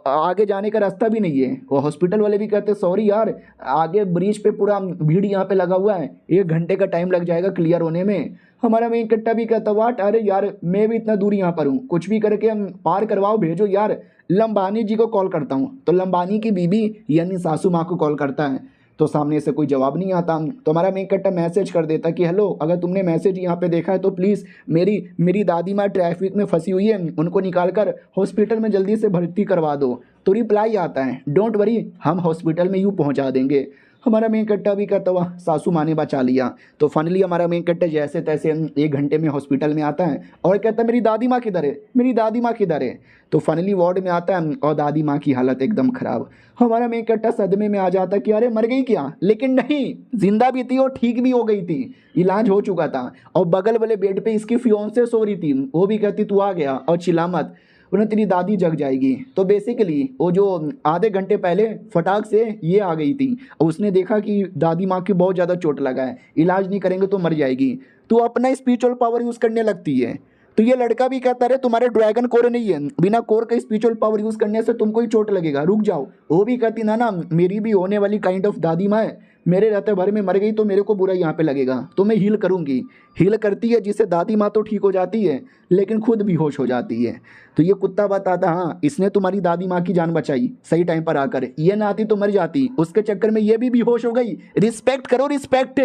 आगे जाने का रास्ता भी नहीं है। और हॉस्पिटल वाले भी कहते सॉरी यार, आगे ब्रिज पे पूरा भीड़ यहाँ पे लगा हुआ है, 1 घंटे का टाइम लग जाएगा क्लियर होने में। हमारा मेन कट्टा भी कहता वाट, अरे यार मैं भी इतना दूर यहाँ पर हूँ, कुछ भी करके हम पार करवाओ, भेजो यार। लंबानी जी को कॉल करता हूँ। तो लंबानी की बीबी यानी सासू माँ को कॉल करता है, तो सामने से कोई जवाब नहीं आता। तो हमारा मेन कट्टा मैसेज कर देता कि हेलो, अगर तुमने मैसेज यहाँ पे देखा है तो प्लीज़ मेरी दादी माँ ट्रैफिक में फंसी हुई है, उनको निकाल कर हॉस्पिटल में जल्दी से भर्ती करवा दो। तो रिप्लाई आता है डोंट वरी, हम हॉस्पिटल में यूँ पहुँचा देंगे। हमारा मेन कट्टा भी कहता हुआ सासू माँ ने बचा लिया। तो फाइनली हमारा मेन कट्टा जैसे तैसे 1 घंटे में हॉस्पिटल में आता है और कहता है मेरी दादी माँ किधर है, मेरी दादी माँ किधर है। तो फाइनली वार्ड में आता है और दादी माँ की हालत एकदम ख़राब। हमारा मेन कट्टा सदमे में आ जाता है कि अरे मर गई क्या, लेकिन नहीं, जिंदा भी थी और ठीक भी हो गई थी, इलाज हो चुका था। और बगल वाले बेड पे इसकी फियोंसे सो रही थी, वो भी कहती तू आ गया और चिल्ला मत, उन्हें तेरी दादी जग जाएगी। तो बेसिकली वो जो आधे घंटे पहले फटाक से ये आ गई थी, उसने देखा कि दादी माँ की बहुत ज़्यादा चोट लगा है, इलाज नहीं करेंगे तो मर जाएगी। तो अपना स्पिरिचुअल पावर यूज़ करने लगती है। तो ये लड़का भी कहता रहे तुम्हारे ड्रैगन कोर नहीं है, बिना कोर का स्पिरिचुअल पावर यूज़ करने से तुमको ही चोट लगेगा, रुक जाओ। वो भी कहती ना मेरी भी होने वाली काइंड ऑफ दादी माँ है, मेरे रहते भर में मर गई तो मेरे को बुरा यहाँ पे लगेगा, तो मैं हील करूँगी। हील करती है जिससे दादी माँ तो ठीक हो जाती है लेकिन खुद बेहोश हो जाती है। तो ये कुत्ता बताता हाँ इसने तुम्हारी दादी माँ की जान बचाई सही टाइम पर आकर, ये ना आती तो मर जाती, उसके चक्कर में ये भी बेहोश हो गई, रिस्पेक्ट करो रिस्पेक्ट।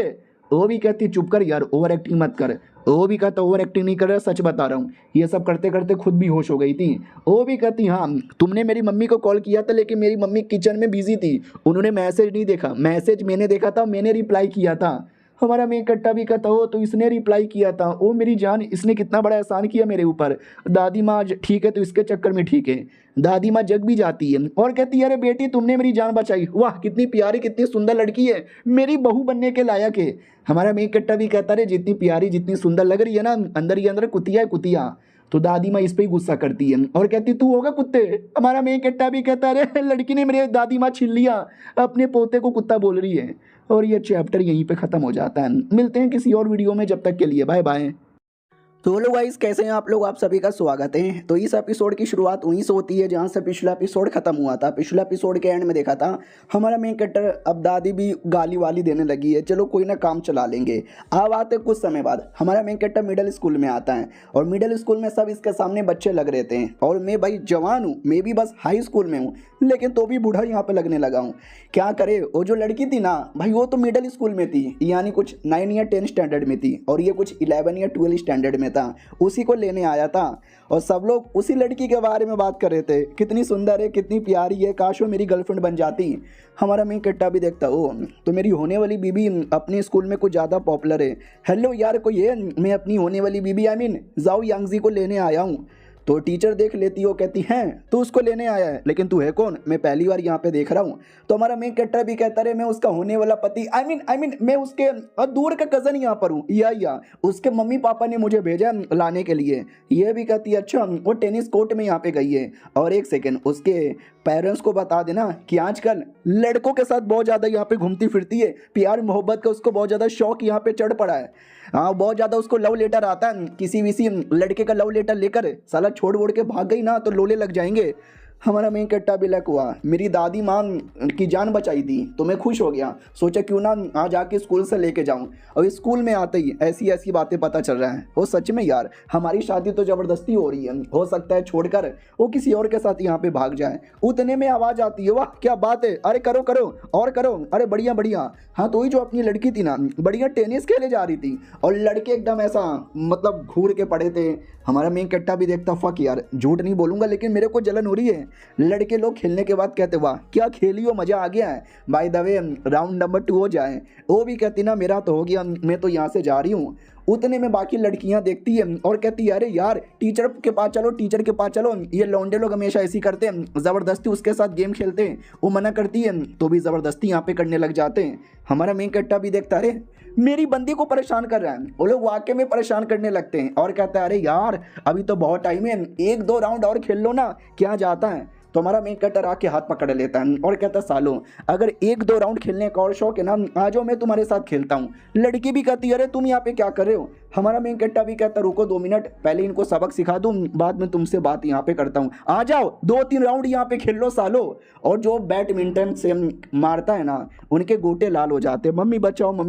वो भी कहती चुप कर यार, ओवर एक्टिंग मत कर। वो भी कहता ओवर एक्टिंग नहीं कर रहा, सच बता रहा हूँ। ये सब करते करते खुद भी होश हो गई थी। वो भी कहती हाँ तुमने मेरी मम्मी को कॉल किया था लेकिन मेरी मम्मी किचन में बिजी थी, उन्होंने मैसेज नहीं देखा, मैसेज मैंने देखा था, मैंने रिप्लाई किया था। हमारा मेन कट्टा भी कहता हो तो इसने रिप्लाई किया था, ओ मेरी जान इसने कितना बड़ा एहसान किया मेरे ऊपर। दादी माँ ठीक है तो इसके चक्कर में ठीक है, दादी माँ जग भी जाती है और कहती है अरे बेटी तुमने मेरी जान बचाई, वाह कितनी प्यारी कितनी सुंदर लड़की है, मेरी बहू बनने के लायक है। हमारा मेन कट्टा भी कहता है जितनी प्यारी जितनी सुंदर लग रही है ना, अंदर ही अंदर कुतिया है कुतिया। तो दादी माँ इस पर ही गुस्सा करती है और कहती तू होगा कुत्ते। हमारा मेन कट्टा भी कहता है अरे लड़की ने मेरे दादी माँ छीन लिया, अपने पोते को कुत्ता बोल रही है। और ये चैप्टर यहीं पे ख़त्म हो जाता है। मिलते हैं किसी और वीडियो में, जब तक के लिए बाय बाय। तो हेलो गाइस, कैसे हैं आप लोग, आप सभी का स्वागत है। तो इस एपिसोड की शुरुआत वहीं से होती है जहां से पिछला एपिसोड खत्म हुआ था। पिछला एपिसोड के एंड में देखा था हमारा मेन कैरेक्टर अब दादी भी गाली वाली देने लगी है, चलो कोई ना काम चला लेंगे। अब आते कुछ समय बाद हमारा मेन कैरेक्टर मिडिल स्कूल में आता है और मिडिल स्कूल में सब इसके सामने बच्चे लग रहे थे और मैं भाई जवान हूँ, मैं भी बस हाई स्कूल में हूँ लेकिन तो भी बूढ़ा यहाँ पे लगने लगा हूँ। क्या करे, वो जो लड़की थी ना भाई वो तो मिडिल स्कूल में थी, यानी कुछ 9 या 10 स्टैंडर्ड में थी और ये कुछ 11 या 12 स्टैंडर्ड में था। उसी को लेने आया था और सब लोग उसी लड़की के बारे में बात कर रहे थे, कितनी सुंदर है कितनी प्यारी है, काश वो मेरी गर्लफ्रेंड बन जाती। हमारा मेन कट्टा भी देखता ओ तो मेरी होने वाली बीबी अपने स्कूल में कुछ ज़्यादा पॉपुलर है, हेलो यार कोई है, मैं अपनी होने वाली बीबी जाओ यांगजी को लेने आया हूँ। तो टीचर देख लेती हो, कहती हैं तू उसको लेने आया है लेकिन तू है कौन, मैं पहली बार यहाँ पे देख रहा हूँ। तो हमारा मेन कैरेक्टर भी कहता रहे मैं उसका होने वाला पति आई मीन मैं उसके दूर का कज़न यहाँ पर हूँ, या उसके मम्मी पापा ने मुझे भेजा लाने के लिए। ये भी कहती है अच्छा वो टेनिस कोर्ट में यहाँ पे गई है। और एक सेकेंड उसके पेरेंट्स को बता देना कि आजकल लड़कों के साथ बहुत ज़्यादा यहाँ पे घूमती फिरती है, प्यार मोहब्बत का उसको बहुत ज़्यादा शौक यहाँ पे चढ़ पड़ा है। हाँ बहुत ज़्यादा उसको लव लेटर आता है, किसी विसी लड़के का लव लेटर लेकर साला छोड़ वोड़ के भाग गई ना तो लोले लग जाएंगे। हमारा मेन कट्टा भी लक हुआ, मेरी दादी माँ की जान बचाई थी तो मैं खुश हो गया, सोचा क्यों ना आज आके स्कूल से लेके जाऊँ। और स्कूल में आते ही ऐसी ऐसी बातें पता चल रहा है, वो सच में यार हमारी शादी तो ज़बरदस्ती हो रही है, हो सकता है छोड़कर वो किसी और के साथ यहाँ पे भाग जाए। उतने में आवाज़ आती है, वाह क्या बात है, अरे करो करो और करो, अरे बढ़िया बढ़िया। हाँ तो वही जो अपनी लड़की थी ना बढ़िया टेनिस खेले जा रही थी और लड़के एकदम ऐसा मतलब घूर के पड़े थे। हमारा मेन कट्टा भी देखता फक यार झूठ नहीं बोलूँगा लेकिन मेरे को जलन हो रही है। लड़के लोग खेलने के बाद कहते वाह क्या खेली हो, मज़ा आ गया है, by the way round number 2 हो जाए। वो भी कहती ना मेरा तो हो गया, मैं तो यहाँ से जा रही हूँ। उतने में बाकी लड़कियां देखती है और कहती है अरे यार टीचर के पास चलो, टीचर के पास चलो, ये लौंडे लोग हमेशा ऐसी करते हैं, ज़बरदस्ती उसके साथ गेम खेलते हैं। वो मना करती है तो भी ज़बरदस्ती यहाँ पे करने लग जाते हैं। हमारा मेन कट्टा भी देखता है अरे मेरी बंदी को परेशान कर रहा है। वो लोग वाकई में परेशान करने लगते हैं और कहता है अरे यार अभी तो बहुत टाइम है, 1-2 राउंड और खेल लो ना, क्या जाता है। तो हमारा मेन कटर आके हाथ पकड़ लेता है और कहता है सालों अगर 1-2 राउंड खेलने का और शौक है ना, आ जाओ मैं तुम्हारे साथ खेलता हूँ। लड़की भी कहती है अरे तुम यहाँ पे क्या कर रहे हो। हमारा मेन कट्टा भी कहता रुको 2 मिनट, पहले इनको सबक सिखा दूँ, बाद में तुमसे बात यहाँ पे करता हूँ। आ जाओ 2-3 राउंड यहाँ पे खेल लो सालो। और जो बैडमिंटन से मारता है ना, उनके गोटे लाल हो जाते हैं, मम्मी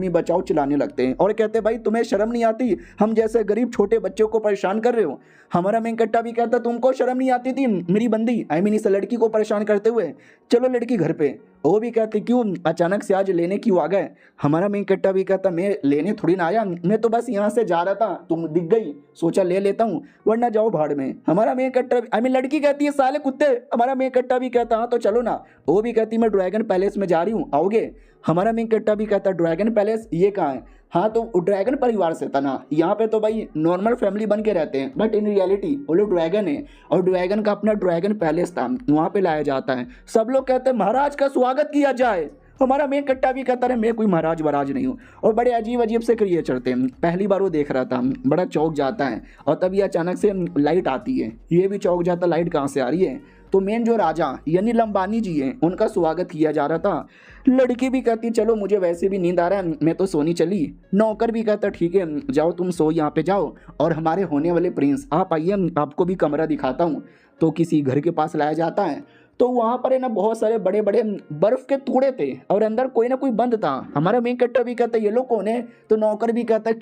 बचाओ चिल्लाने लगते हैं और कहते भाई तुम्हें शर्म नहीं आती, हम जैसे गरीब छोटे बच्चों को परेशान कर रहे हो। हमारा मेन कट्टा भी कहता तुमको शर्म नहीं आती थी मेरी बंदी आई मीन इस लड़की को परेशान करते हुए, चलो लड़की घर पे। वो भी कहते क्यों अचानक से आज लेने क्यों आ गए। हमारा मेन कट्टा भी कहता मैं लेने थोड़ी ना आया, मैं तो बस यहाँ से जा रहा था, तुम दिख गई, सोचा ले लेता हूँ, वरना जाओ भाड़ में। हमारा मेन कट्टा आई मीन लड़की कहती है साले कुत्ते। हमारा मेन कट्टा भी कहता हाँ तो चलो ना। वो भी कहती मैं ड्रैगन पैलेस में जा रही हूँ, आओगे। हमारा मेन कट्टा भी कहता ड्रैगन पैलेस ये कहाँ है। हाँ तो ड्रैगन परिवार से था ना, यहाँ पे तो भाई नॉर्मल फैमिली बन के रहते हैं, बट इन रियलिटी वो लोग ड्रैगन है और ड्रैगन का अपना ड्रैगन पैलेस था, वहाँ पे लाया जाता है। सब लोग कहते हैं महाराज का स्वागत किया जाए। हमारा मेन कट्टा भी कहता है मैं कोई महाराज वराज नहीं हूँ। और बड़े अजीब से क्रिएचर थे। पहली बार वो देख रहा था, बड़ा चौंक जाता है और तभी अचानक से लाइट आती है, ये भी चौंक जाता लाइट कहाँ से आ रही है। तो मेन जो राजा यानी लंबानी जी हैं उनका स्वागत किया जा रहा था। लड़की भी कहती चलो मुझे वैसे भी नींद आ रहा है, मैं तो सोनी चली। नौकर भी कहता ठीक है जाओ तुम सो यहाँ पे जाओ, और हमारे होने वाले प्रिंस आप आइए आपको भी कमरा दिखाता हूँ। तो किसी घर के पास लाया जाता है, तो वहाँ पर है ना बहुत सारे बड़े बड़े बर्फ के टुकड़े थे और अंदर कोई ना कोई बंद था। हमारा मेन कट्टा भी कहता है ये लोग कौन है। तो नौकर भी कहता है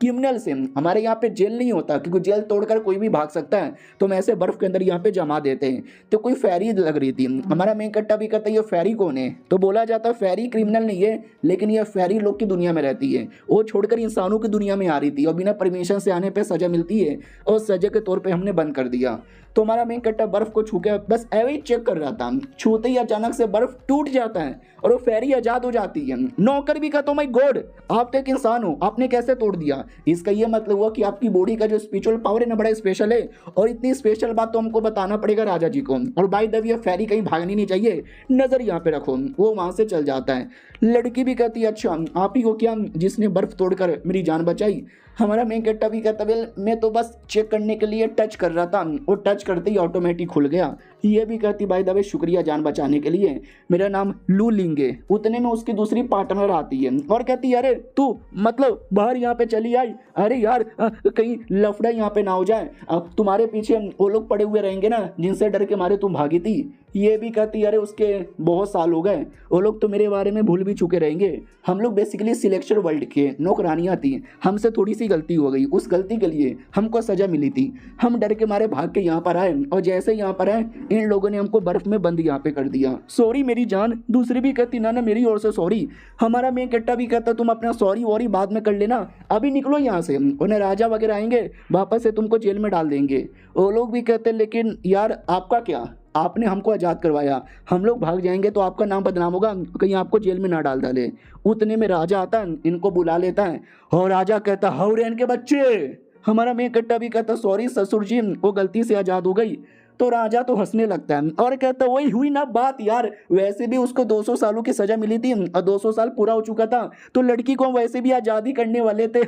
क्रिमिनल से हमारे यहाँ पे जेल नहीं होता, क्योंकि जेल तोड़कर कोई भी भाग सकता है, तो हम ऐसे बर्फ के अंदर यहाँ पे जमा देते हैं। तो कोई फेरी लग रही थी। हमारा मेन कट्टा भी कहता है ये फेरी कौन है। तो बोला जाता है फेरी क्रिमिनल नहीं है, लेकिन ये फेरी लोग की दुनिया में रहती है, वो छोड़कर इंसानों की दुनिया में आ रही थी और बिना परमिशन से आने पर सजा मिलती है, और सजा के तौर पर हमने बंद कर दिया। तो हमारा मेन कट्टा बर्फ को छू के बस ऐसे ही चेक कर रहा था, छूते ही अचानक से बर्फ टूट जाता है और वो फेरी आजाद हो जाती है। नौकर भी कहता माय गॉड आप तो एक इंसान हो, आपने कैसे तोड़ दिया। इसका ये मतलब हुआ कि आपकी बॉडी का जो स्पिरिचुअल पावर है ना बड़ा स्पेशल है, और इतनी स्पेशल बात तो हमको बताना पड़ेगा राजा जी को। और बाय द वे ये फेरी कहीं भागनी नहीं चाहिए, नजर यहाँ पे रखो। वो वहां से चल जाता है। लड़की भी कहती है अच्छा आप ही हो क्या जिसने बर्फ तोड़कर मेरी जान बचाई। हमारा मेन कट्टा भी कहता वेल मैं तो बस चेक करने के लिए टच कर रहा था, और टच करते ही ऑटोमेटिक खुल गया। ये भी कहती बाय द वे शुक्रिया जान बचाने के लिए, मेरा नाम लू लिंगे। उतने में उसकी दूसरी पार्टनर आती है और कहती है अरे तू मतलब बाहर यहाँ पे चली आई, अरे यार कहीं लफड़ा यहाँ पे ना हो जाए, तुम्हारे पीछे वो लोग पड़े हुए रहेंगे ना जिनसे डर के मारे तुम भागी थी। ये भी कहती अरे उसके बहुत साल हो गए, वो लोग तो मेरे बारे में भूल भी चुके रहेंगे। हम लोग बेसिकली सिलेक्शन वर्ल्ड के नौकरानियाँ थी, हमसे थोड़ी सी गलती हो गई, उस गलती के लिए हमको सजा मिली थी। हम डर के मारे भाग के यहाँ पर आए, और जैसे यहाँ पर आए इन लोगों ने हमको बर्फ में बंद यहाँ पे कर दिया। सॉरी मेरी जान। दूसरी भी कहती ना मेरी ओर से सॉरी। हमारा मेन कट्टा भी कहता तुम अपना सॉरी वॉरी बाद में कर लेना, अभी निकलो यहाँ से, उन्हें राजा वगैरह आएंगे वापस से तुमको जेल में डाल देंगे। वो लोग भी कहते लेकिन यार आपका क्या, आपने हमको आज़ाद करवाया, हम लोग भाग जाएंगे तो आपका नाम बदनाम होगा, कहीं आपको जेल में ना डाल डाले। उतने में राजा आता है, इनको बुला लेता है और राजा कहता हौरेन के बच्चे। हमारा मेन कट्टा भी कहता सॉरी ससुर जी वो गलती से आज़ाद हो गई। तो राजा तो हंसने लगता है और कहता वही हुई ना बात यार, वैसे भी उसको 200 सालों की सजा मिली थी और 200 साल पूरा हो चुका था, तो लड़की को वैसे भी आज़ादी करने वाले थे।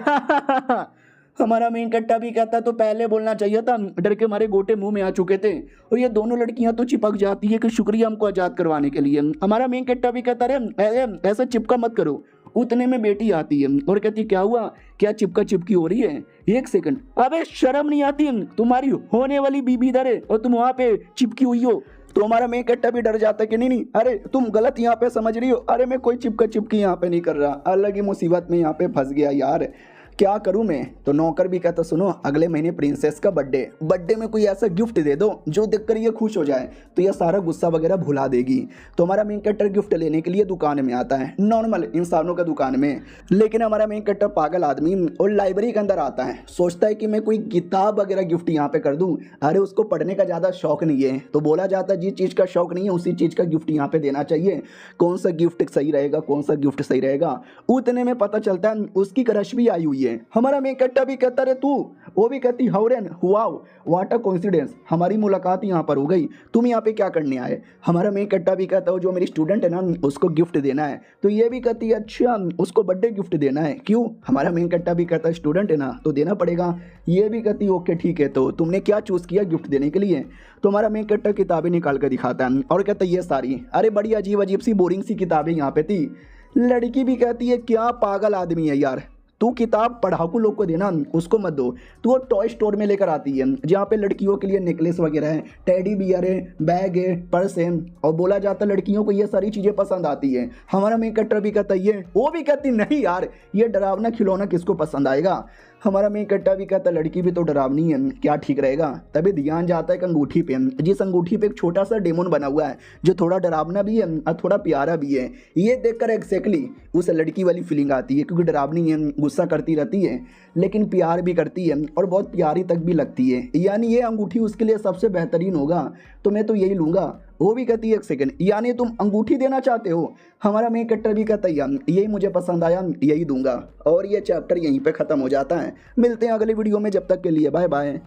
हमारा मेन कट्टा भी कहता तो पहले बोलना चाहिए था, डर के मारे गोटे मुंह में आ चुके थे। और ये दोनों लड़कियां तो चिपक जाती है कि शुक्रिया हमको आज़ाद करवाने के लिए। हमारा मेन कट्टा भी कहता अरे ऐसा चिपका मत करो। उतने में बेटी आती है और कहती क्या हुआ, क्या चिपका चिपकी हो रही है। एक सेकंड, अबे शर्म नहीं आती, तुम्हारी होने वाली बीबी इधर है और तुम वहां पे चिपकी हुई हो। तो हमारा मेन कट्टा भी डर जाता है कि नहीं अरे तुम गलत यहाँ पे समझ रही हो, अरे मैं कोई चिपका चिपकी यहाँ पे नहीं कर रहा, अलग ही मुसीबत में यहाँ पे फंस गया यार, क्या करूं मैं। तो नौकर भी कहता सुनो अगले महीने प्रिंसेस का बर्थडे में कोई ऐसा गिफ्ट दे दो जो देखकर ये खुश हो जाए, तो ये सारा गुस्सा वगैरह भुला देगी। तो हमारा मेन कट्टर गिफ्ट लेने के लिए दुकान में आता है, नॉर्मल इंसानों का दुकान में। लेकिन हमारा मेन कट्टर पागल आदमी और लाइब्रेरी के अंदर आता है, सोचता है कि मैं कोई किताब वगैरह गिफ्ट यहाँ पे कर दूँ। अरे उसको पढ़ने का ज़्यादा शौक नहीं है, तो बोला जाता है जिस चीज़ का शौक नहीं है उसी चीज़ का गिफ्ट यहाँ पे देना चाहिए। कौन सा गिफ्ट सही रहेगा, कौन सा गिफ्ट सही रहेगा। उतने में पता चलता है उसकी क्रश भी आई हुई है है। हमारा मेन कट्टा भी कहता रे तू, वो भी कहती हाउरेन वाओ व्हाट अ कोइंसिडेंस, हमारी मुलाकात यहाँ पर हो गई, तुम यहाँ पे क्या करने आए। हमारा मेन कट्टा भी कहता है जो मेरी स्टूडेंट है ना उसको गिफ्ट देना है। तो ये भी कहती है अच्छा उसको बर्थडे गिफ्ट देना है, क्यों। हमारा मेन कट्टा भी कहता है स्टूडेंट है ना तो देना पड़ेगा। ये भी कहती ओके ठीक है, तो तुमने क्या चूज़ किया गिफ्ट देने के लिए। तो हमारा मेन कट्टा किताबें निकाल कर दिखाता है और कहता है ये सारी, अरे बड़ी अजीब अजीब सी बोरिंग सी किताबें यहाँ पे थी। लड़की भी कहती है क्या पागल आदमी है यार, तू किताब पढ़ाकू लोग को देना, उसको मत दो। तू वो टॉय स्टोर में लेकर आती है जहाँ पे लड़कियों के लिए नेकलेस वगैरह है, टेडी बियर है, बैग है, पर्स है, और बोला जाता है लड़कियों को ये सारी चीज़ें पसंद आती है। हमारा मेन कट्टर भी कहता है ये, वो भी कहती नहीं यार ये डरावना खिलौना किसको पसंद आएगा। हमारा मेन कट्टा भी कहता लड़की भी तो डरावनी है, क्या ठीक रहेगा। तभी ध्यान जाता है एक अंगूठी पे, जिस अंगूठी पे एक छोटा सा डेमोन बना हुआ है जो थोड़ा डरावना भी है और थोड़ा प्यारा भी है। ये देखकर एग्जैक्टली उस लड़की वाली फीलिंग आती है, क्योंकि डरावनी है, गुस्सा करती रहती है लेकिन प्यार भी करती है और बहुत प्यारी तक भी लगती है। यानी ये अंगूठी उसके लिए सबसे बेहतरीन होगा, तो मैं तो यही लूँगा। वो भी कहती है एक सेकंड, यानी तुम अंगूठी देना चाहते हो। हमारा मेन कट्टर भी कहता है यही मुझे पसंद आया, यही दूंगा। और ये चैप्टर यहीं पे ख़त्म हो जाता है। मिलते हैं अगले वीडियो में, जब तक के लिए बाय बाय।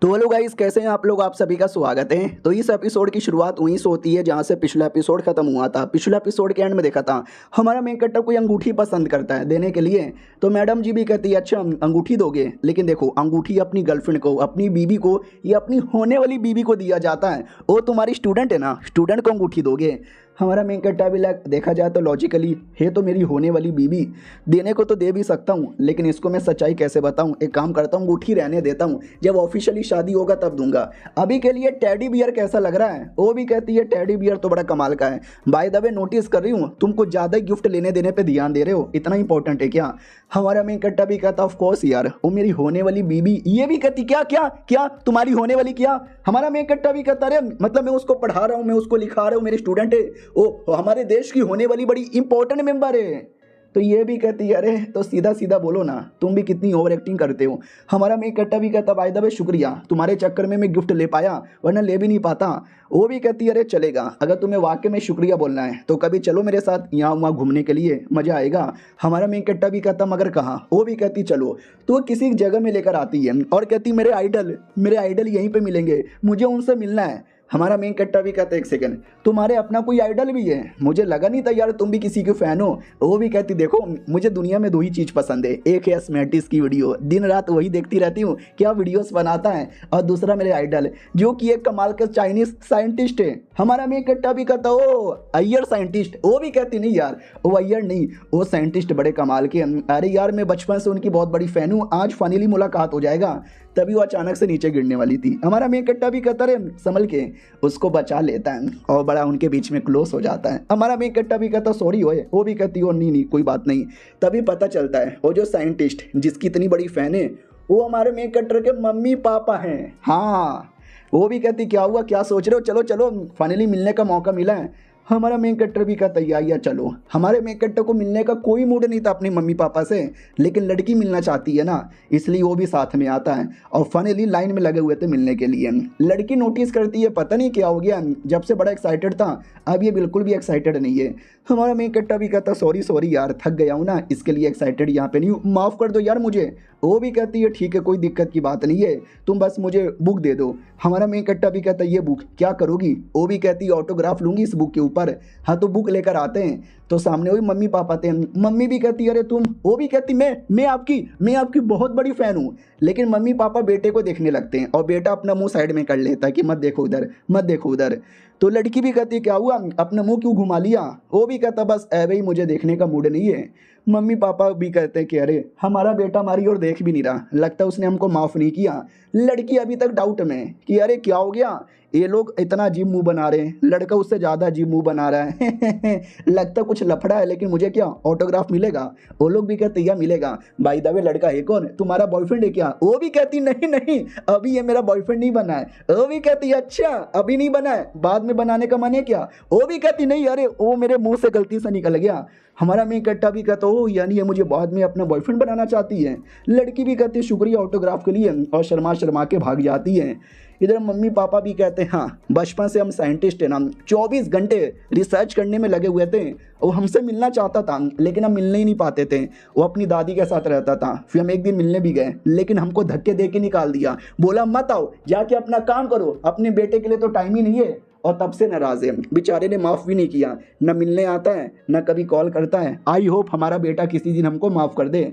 तो हेलो गाइस, कैसे हैं आप लोग, आप सभी का स्वागत है। तो इस एपिसोड की शुरुआत वहीं से होती है जहां से पिछला एपिसोड खत्म हुआ था। पिछला एपिसोड के एंड में देखा था हमारा मेन कट्टर कोई अंगूठी पसंद करता है देने के लिए, तो मैडम जी भी कहती है अच्छा अंगूठी दोगे, लेकिन देखो अंगूठी अपनी गर्लफ्रेंड को, अपनी बीबी को या अपनी होने वाली बीबी को दिया जाता है। वो तुम्हारी स्टूडेंट है ना, स्टूडेंट को अंगूठी दोगे। हमारा मेन कट्टा भी देखा जाए तो लॉजिकली है तो मेरी होने वाली बीबी, देने को तो दे भी सकता हूँ, लेकिन इसको मैं सच्चाई कैसे बताऊँ। एक काम करता हूँ अंगूठी रहने देता हूँ, जब ऑफिशियली शादी होगा तब दूंगा। अभी के लिए टेडी बियर कैसा लग रहा है। वो भी कहती है टेडी बियर तो बड़ा कमाल का है। बाय द वे नोटिस कर रही हूँ तुम कुछ ज़्यादा गिफ्ट लेने देने पर ध्यान दे रहे हो, इतना इंपॉर्टेंट है क्या। हमारा मेन कट्टा भी कहता ऑफ कोर्स यार वो मेरी होने वाली बीबी। ये भी कहती क्या क्या क्या तुम्हारी होने वाली क्या। हमारा मेन कट्टा भी कहता अरे मतलब मैं उसको पढ़ा रहा हूँ, मैं उसको लिखा रहा हूँ, मेरी स्टूडेंट है, वो हमारे देश की होने वाली बड़ी इंपॉर्टेंट मेंबर है। तो ये भी कहती है अरे तो सीधा सीधा बोलो ना, तुम भी कितनी ओवर एक्टिंग करते हो। हमारा मेन कट्टा भी कहता बाय द वे शुक्रिया, तुम्हारे चक्कर में मैं गिफ्ट ले पाया वरना ले भी नहीं पाता। वो भी कहती है अरे चलेगा, अगर तुम्हें वाकई में शुक्रिया बोलना है तो कभी चलो मेरे साथ यहाँ वहाँ घूमने के लिए, मज़ा आएगा। हमारा मेन कट्टा भी कहता मगर कहाँ। वो भी कहती चलो। तो वो किसी जगह में लेकर आती है और कहती मेरे आइडल यहीं पर मिलेंगे, मुझे उनसे मिलना है। हमारा मेन कट्टा भी कहता है एक सेकंड, तुम्हारे अपना कोई आइडल भी है, मुझे लगा नहीं था यार तुम भी किसी के फैन हो। वो भी कहती देखो मुझे दुनिया में दो ही चीज़ पसंद है, एक है स्मैटिस की वीडियो, दिन रात वही देखती रहती हूँ क्या वीडियोस बनाता है, और दूसरा मेरे आइडल जो कि एक कमाल का चाइनीज साइंटिस्ट है। हमारा मेन कट्टा भी कहता ओ अय्यर साइंटिस्ट। वो भी कहती नहीं यार वो अय्यर नहीं, वो साइंटिस्ट बड़े कमाल के। अरे यार मैं बचपन से उनकी बहुत बड़ी फ़ैन हूँ, आज फाइनली मुलाकात हो जाएगा। तभी वो अचानक से नीचे गिरने वाली थी। हमारा मेन कट्टा भी कहता रे संभल के, उसको बचा लेता है और बड़ा उनके बीच में क्लोज हो जाता है। हमारा मेन कट्टा भी कहता सॉरी होए। वो भी कहती हो नहीं कोई बात नहीं। तभी पता चलता है वो जो साइंटिस्ट जिसकी इतनी बड़ी फ़ैन है वो हमारे मेन कट्टर के मम्मी पापा हैं। हाँ वो भी कहती क्या हुआ, क्या सोच रहे हो, चलो चलो फाइनली मिलने का मौका मिला है। हमारा मेन कट्टर भी कहता या चलो। हमारे मेन कट्टर को मिलने का कोई मूड नहीं था अपने मम्मी पापा से, लेकिन लड़की मिलना चाहती है ना, इसलिए वो भी साथ में आता है और फाइनली लाइन में लगे हुए थे मिलने के लिए। लड़की नोटिस करती है पता नहीं क्या हो गया, जब से बड़ा एक्साइटेड था अब ये बिल्कुल भी एक्साइटेड नहीं है। हमारा मेन कट्टा भी कहता सॉरी यार थक गया हूँ ना, इसके लिए एक्साइटेड यहाँ पे नहीं हूँ, माफ़ कर दो यार मुझे। वो भी कहती है ठीक है कोई दिक्कत की बात नहीं है, तुम बस मुझे बुक दे दो। हमारा मेन कट्टा भी कहता है ये बुक क्या करोगी। वो भी कहती है ऑटोग्राफ लूँगी इस बुक के ऊपर। हाँ तो बुक लेकर आते हैं तो सामने वही मम्मी पापा थे। मम्मी भी कहती अरे तुम। वो भी कहती मैं आपकी बहुत बड़ी फ़ैन हूँ। लेकिन मम्मी पापा बेटे को देखने लगते हैं और बेटा अपना मुंह साइड में कर लेता है कि मत देखो उधर मत देखो उधर। तो लड़की भी कहती क्या हुआ, अपना मुंह क्यों घुमा लिया। वो भी कहता बस भाई मुझे देखने का मूड नहीं है। मम्मी पापा भी कहते हैं कि अरे हमारा बेटा हमारी ओर देख भी नहीं रहा, लगता है उसने हमको माफ़ नहीं किया। लड़की अभी तक डाउट में कि अरे क्या हो गया, ये लोग इतना अजीब मुंह बना रहे हैं, लड़का उससे ज़्यादा अजीब मुंह बना रहा है लगता कुछ लफड़ा है, लेकिन मुझे क्या ऑटोग्राफ मिलेगा। वो लोग भी कहते या मिलेगा। बाय द वे लड़का है कौन, तुम्हारा बॉयफ्रेंड है क्या। वो भी कहती नहीं अभी ये मेरा बॉयफ्रेंड नहीं बना है। वो भी कहती अच्छा अभी नहीं बना है, बाद में बनाने का मन है क्या। वो भी कहती नहीं अरे वो मेरे मुंह से गलती से निकल गया। हमारा मेन कट्टा भी कहता हो यानी ये मुझे बाद में अपना बॉयफ्रेंड बनाना चाहती है। लड़की भी कहती है शुक्रिया ऑटोग्राफ के लिए और शर्मा के भाग जाती है। इधर मम्मी पापा भी कहते हैं हाँ बचपन से हम साइंटिस्ट हैं ना, 24 घंटे रिसर्च करने में लगे हुए थे। वो हमसे मिलना चाहता था लेकिन हम मिलने ही नहीं पाते थे। वो अपनी दादी के साथ रहता था। फिर हम एक दिन मिलने भी गए लेकिन हमको धक्के दे के निकाल दिया, बोला मत आओ, जाके अपना काम करो, अपने बेटे के लिए तो टाइम ही नहीं है। और तब से नाराज़ है। बेचारे ने माफ़ भी नहीं किया, न मिलने आता है न कभी कॉल करता है। आई होप हमारा बेटा किसी दिन हमको माफ़ कर दे।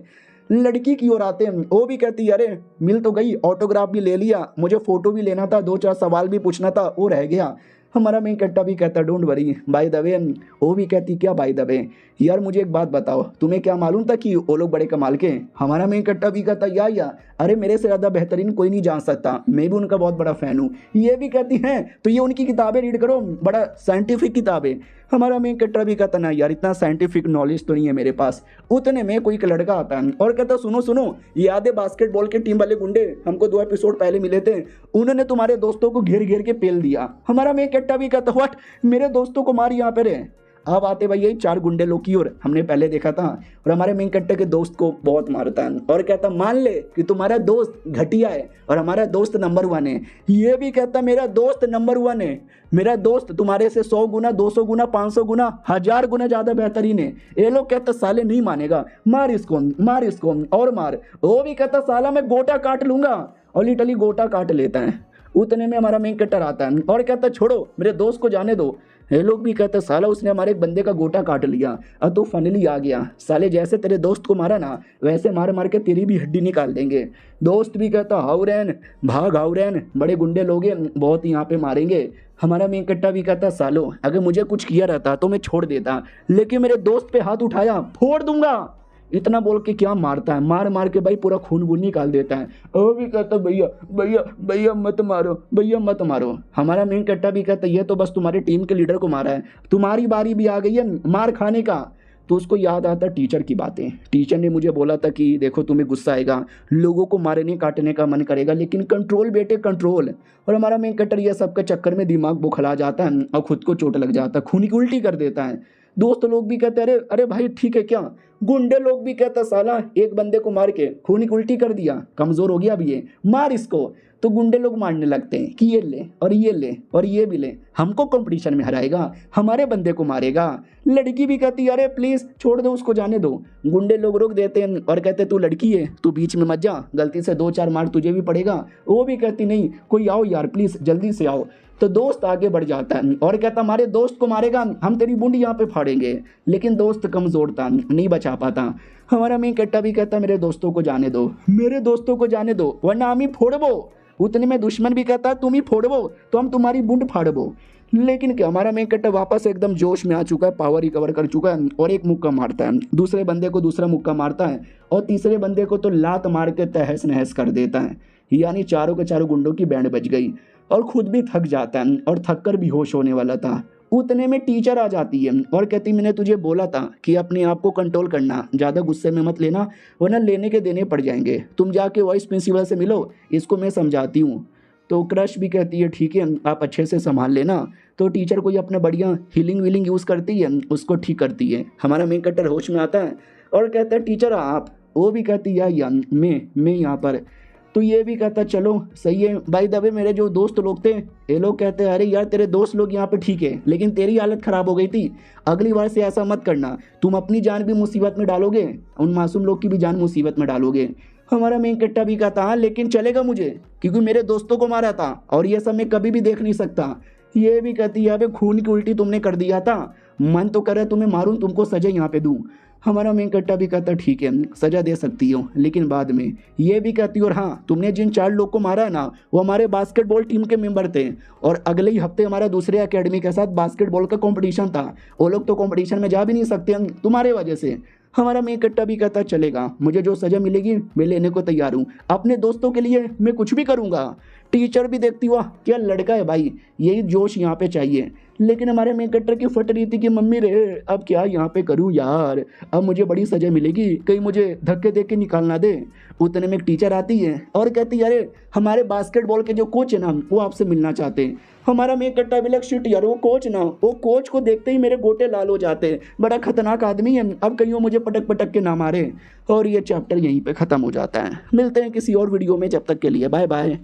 लड़की की ओर आते हैं, वो भी कहती है अरे मिल तो गई, ऑटोग्राफ भी ले लिया, मुझे फ़ोटो भी लेना था, 2-4 सवाल भी पूछना था, वो रह गया। हमारा मेन कट्टा भी कहता don't worry by the way. वो भी कहती क्या बाय द वे, यार मुझे एक बात बताओ, तुम्हें क्या मालूम था कि वो लोग बड़े कमाल के हैं? हमारा मेन कट्टा भी कहता या अरे मेरे से ज़्यादा बेहतरीन कोई नहीं जान सकता, मैं भी उनका बहुत बड़ा फ़ैन हूँ। ये भी कहती हैं तो ये उनकी किताबें रीड करो, बड़ा साइंटिफिक किताबें। हमारा मेन कट्टा भी कहता ना यार इतना साइंटिफिक नॉलेज तो नहीं है मेरे पास। उतने में कोई एक लड़का आता है और कहता सुनो सुनो, याद है बास्केटबॉल के टीम वाले गुंडे हमको 2 एपिसोड पहले मिले थे, उन्होंने तुम्हारे दोस्तों को घेर घेर के पेल दिया। हमारा मेन कट्टा भी कहता व्हाट, मेरे दोस्तों को मार यहाँ पे रहे। अब आते भाई यही 4 गुंडे लोग की ओर, हमने पहले देखा था। और हमारे मेन कट्टे के दोस्त को बहुत मारता है और कहता मान ले कि तुम्हारा दोस्त घटिया है और हमारा दोस्त नंबर 1 है। ये भी कहता मेरा दोस्त नंबर 1 है, मेरा दोस्त तुम्हारे से 100 गुना 200 गुना 500 गुना 1000 गुना ज़्यादा बेहतरीन है। ये लोग कहता साले नहीं मानेगा, मार इसको और मार। वो भी कहता साला मैं गोटा काट लूंगा और लिटरली गोटा काट लेता है। उतने में हमारा मेन कट्टर आता है और कहता छोड़ो मेरे दोस्त को जाने दो। ये लोग भी कहते साला उसने हमारे एक बंदे का गोटा काट लिया और तू फाइनली आ गया, साले जैसे तेरे दोस्त को मारा ना वैसे मार मार के तेरी भी हड्डी निकाल देंगे। दोस्त भी कहता हाउरैन भाग हाउरैन, बड़े गुंडे लोग हैं बहुत यहाँ पे मारेंगे। हमारा मेन कट्टा भी कहता सालो अगर मुझे कुछ किया रहता तो मैं छोड़ देता, लेकिन मेरे दोस्त पे हाथ उठाया फोड़ दूंगा। इतना बोल के क्या मारता है, मार मार के भाई पूरा खून वून निकाल देता है। वो भी कहता भैया भैया भैया मत मारो, भैया मत मारो। हमारा मेन कट्टा भी कहता ये तो बस तुम्हारी टीम के लीडर को मारा है, तुम्हारी बारी भी आ गई है मार खाने का। तो उसको याद आता टीचर की बातें। टीचर ने मुझे बोला था कि देखो तुम्हें गुस्सा आएगा, लोगों को मारने काटने का मन करेगा, लेकिन कंट्रोल बेटे कंट्रोल। और हमारा मेन कट्टर ये सब के चक्कर में दिमाग बुखला जाता है और खुद को चोट लग जाता है, खून की उल्टी कर देता है। दोस्त लोग भी कहते अरे अरे भाई ठीक है क्या। गुंडे लोग भी कहता साला एक बंदे को मार के खून की उल्टी कर दिया, कमजोर हो गया अब ये, मार इसको। तो गुंडे लोग मारने लगते हैं कि ये ले और ये ले और ये भी ले, हमको कंपटीशन में हराएगा, हमारे बंदे को मारेगा। लड़की भी कहती अरे प्लीज छोड़ दो उसको, जाने दो। गुंडे लोग रोक देते हैं और कहते तू लड़की है, तू बीच में मत जा, गलती से 2-4 मार तुझे भी पड़ेगा। वो भी कहती नहीं कोई आओ यार प्लीज जल्दी से आओ। तो दोस्त आगे बढ़ जाता है और कहता हमारे दोस्त को मारेगा हम तेरी बूंद यहाँ पे फाड़ेंगे, लेकिन दोस्त कमजोर था नहीं बचा पाता। हमारा मेन कट्टा भी कहता मेरे दोस्तों को जाने दो, मेरे दोस्तों को जाने दो वरना हम ही फोड़बो। उतने में दुश्मन भी कहता तुम ही फोड़बो तो हम तुम्हारी बूंद फाड़बो। लेकिन क्या हमारा मेन कट्टा वापस एकदम जोश में आ चुका है, पावर रिकवर कर चुका है और एक मुक्का मारता है, दूसरे बंदे को दूसरा मुक्का मारता है और तीसरे बंदे को तो लात मार के तहस नहस कर देता है। यानी चारों के चारों गुंडों की बैंड बज गई और खुद भी थक जाता है और थक कर बेहोश होने वाला था। उतने में टीचर आ जाती है और कहती मैंने तुझे बोला था कि अपने आप को कंट्रोल करना, ज़्यादा गुस्से में मत लेना वरना लेने के देने पड़ जाएंगे, तुम जाके वाइस प्रिंसिपल से मिलो, इसको मैं समझाती हूँ। तो क्रश भी कहती है ठीक है आप अच्छे से संभाल लेना। तो टीचर कोई अपना बढ़िया हीलिंग वीलिंग यूज़ करती है, उसको ठीक करती है। हमारा मेन कट्टर होश में आता है और कहता है टीचर आप। वो भी कहती है मैं यहाँ पर। तो ये भी कहता चलो सही है। बाय द वे मेरे जो दोस्त लोग थे ये लोग कहते हैं अरे यार तेरे दोस्त लोग यहाँ पे ठीक है लेकिन तेरी हालत ख़राब हो गई थी, अगली बार से ऐसा मत करना, तुम अपनी जान भी मुसीबत में डालोगे, उन मासूम लोग की भी जान मुसीबत में डालोगे। हमारा मेन कट्टा भी कहता हाँ लेकिन चलेगा मुझे क्योंकि मेरे दोस्तों को मारा था और ये सब मैं कभी भी देख नहीं सकता। ये भी कहती है अबे खून की उल्टी तुमने कर दिया था, मन तो करे तुम्हें मारूं, तुमको सजा यहाँ पे दूं। हमारा मेन कट्टा भी कहता ठीक है सजा दे सकती हो लेकिन बाद में। ये भी कहती और हाँ तुमने जिन 4 लोग को मारा है ना वो हमारे बास्केटबॉल टीम के मेंबर थे और अगले ही हफ्ते हमारा दूसरे एकेडमी के साथ बास्केटबॉल का कंपटीशन था, वो लोग तो कंपटीशन में जा भी नहीं सकते तुम्हारे वजह से। हमारा मेन कट्टा भी कहता चलेगा मुझे जो सज़ा मिलेगी मैं लेने को तैयार हूँ, अपने दोस्तों के लिए मैं कुछ भी करूँगा। टीचर भी देखती हुआ क्या लड़का है भाई, यही जोश यहाँ पे चाहिए। लेकिन हमारे मेन कट्टर की फट रही थी कि मम्मी रे अब क्या यहाँ पे करूँ यार, अब मुझे बड़ी सज़ा मिलेगी, कहीं मुझे धक्के दे के निकाल ना दे। उतने में एक टीचर आती है और कहती है अरे हमारे बास्केटबॉल के जो कोच है ना वो आपसे मिलना चाहते हैं। हमारा मेन कट्टा भी लग शिट यार वो कोच को देखते ही मेरे गोटे लाल हो जाते हैं, बड़ा खतरनाक आदमी है, अब कहीं वो मुझे पटक पटक के ना मारे। और ये चैप्टर यहीं पे ख़त्म हो जाता है। मिलते हैं किसी और वीडियो में, जब तक के लिए बाय बाय।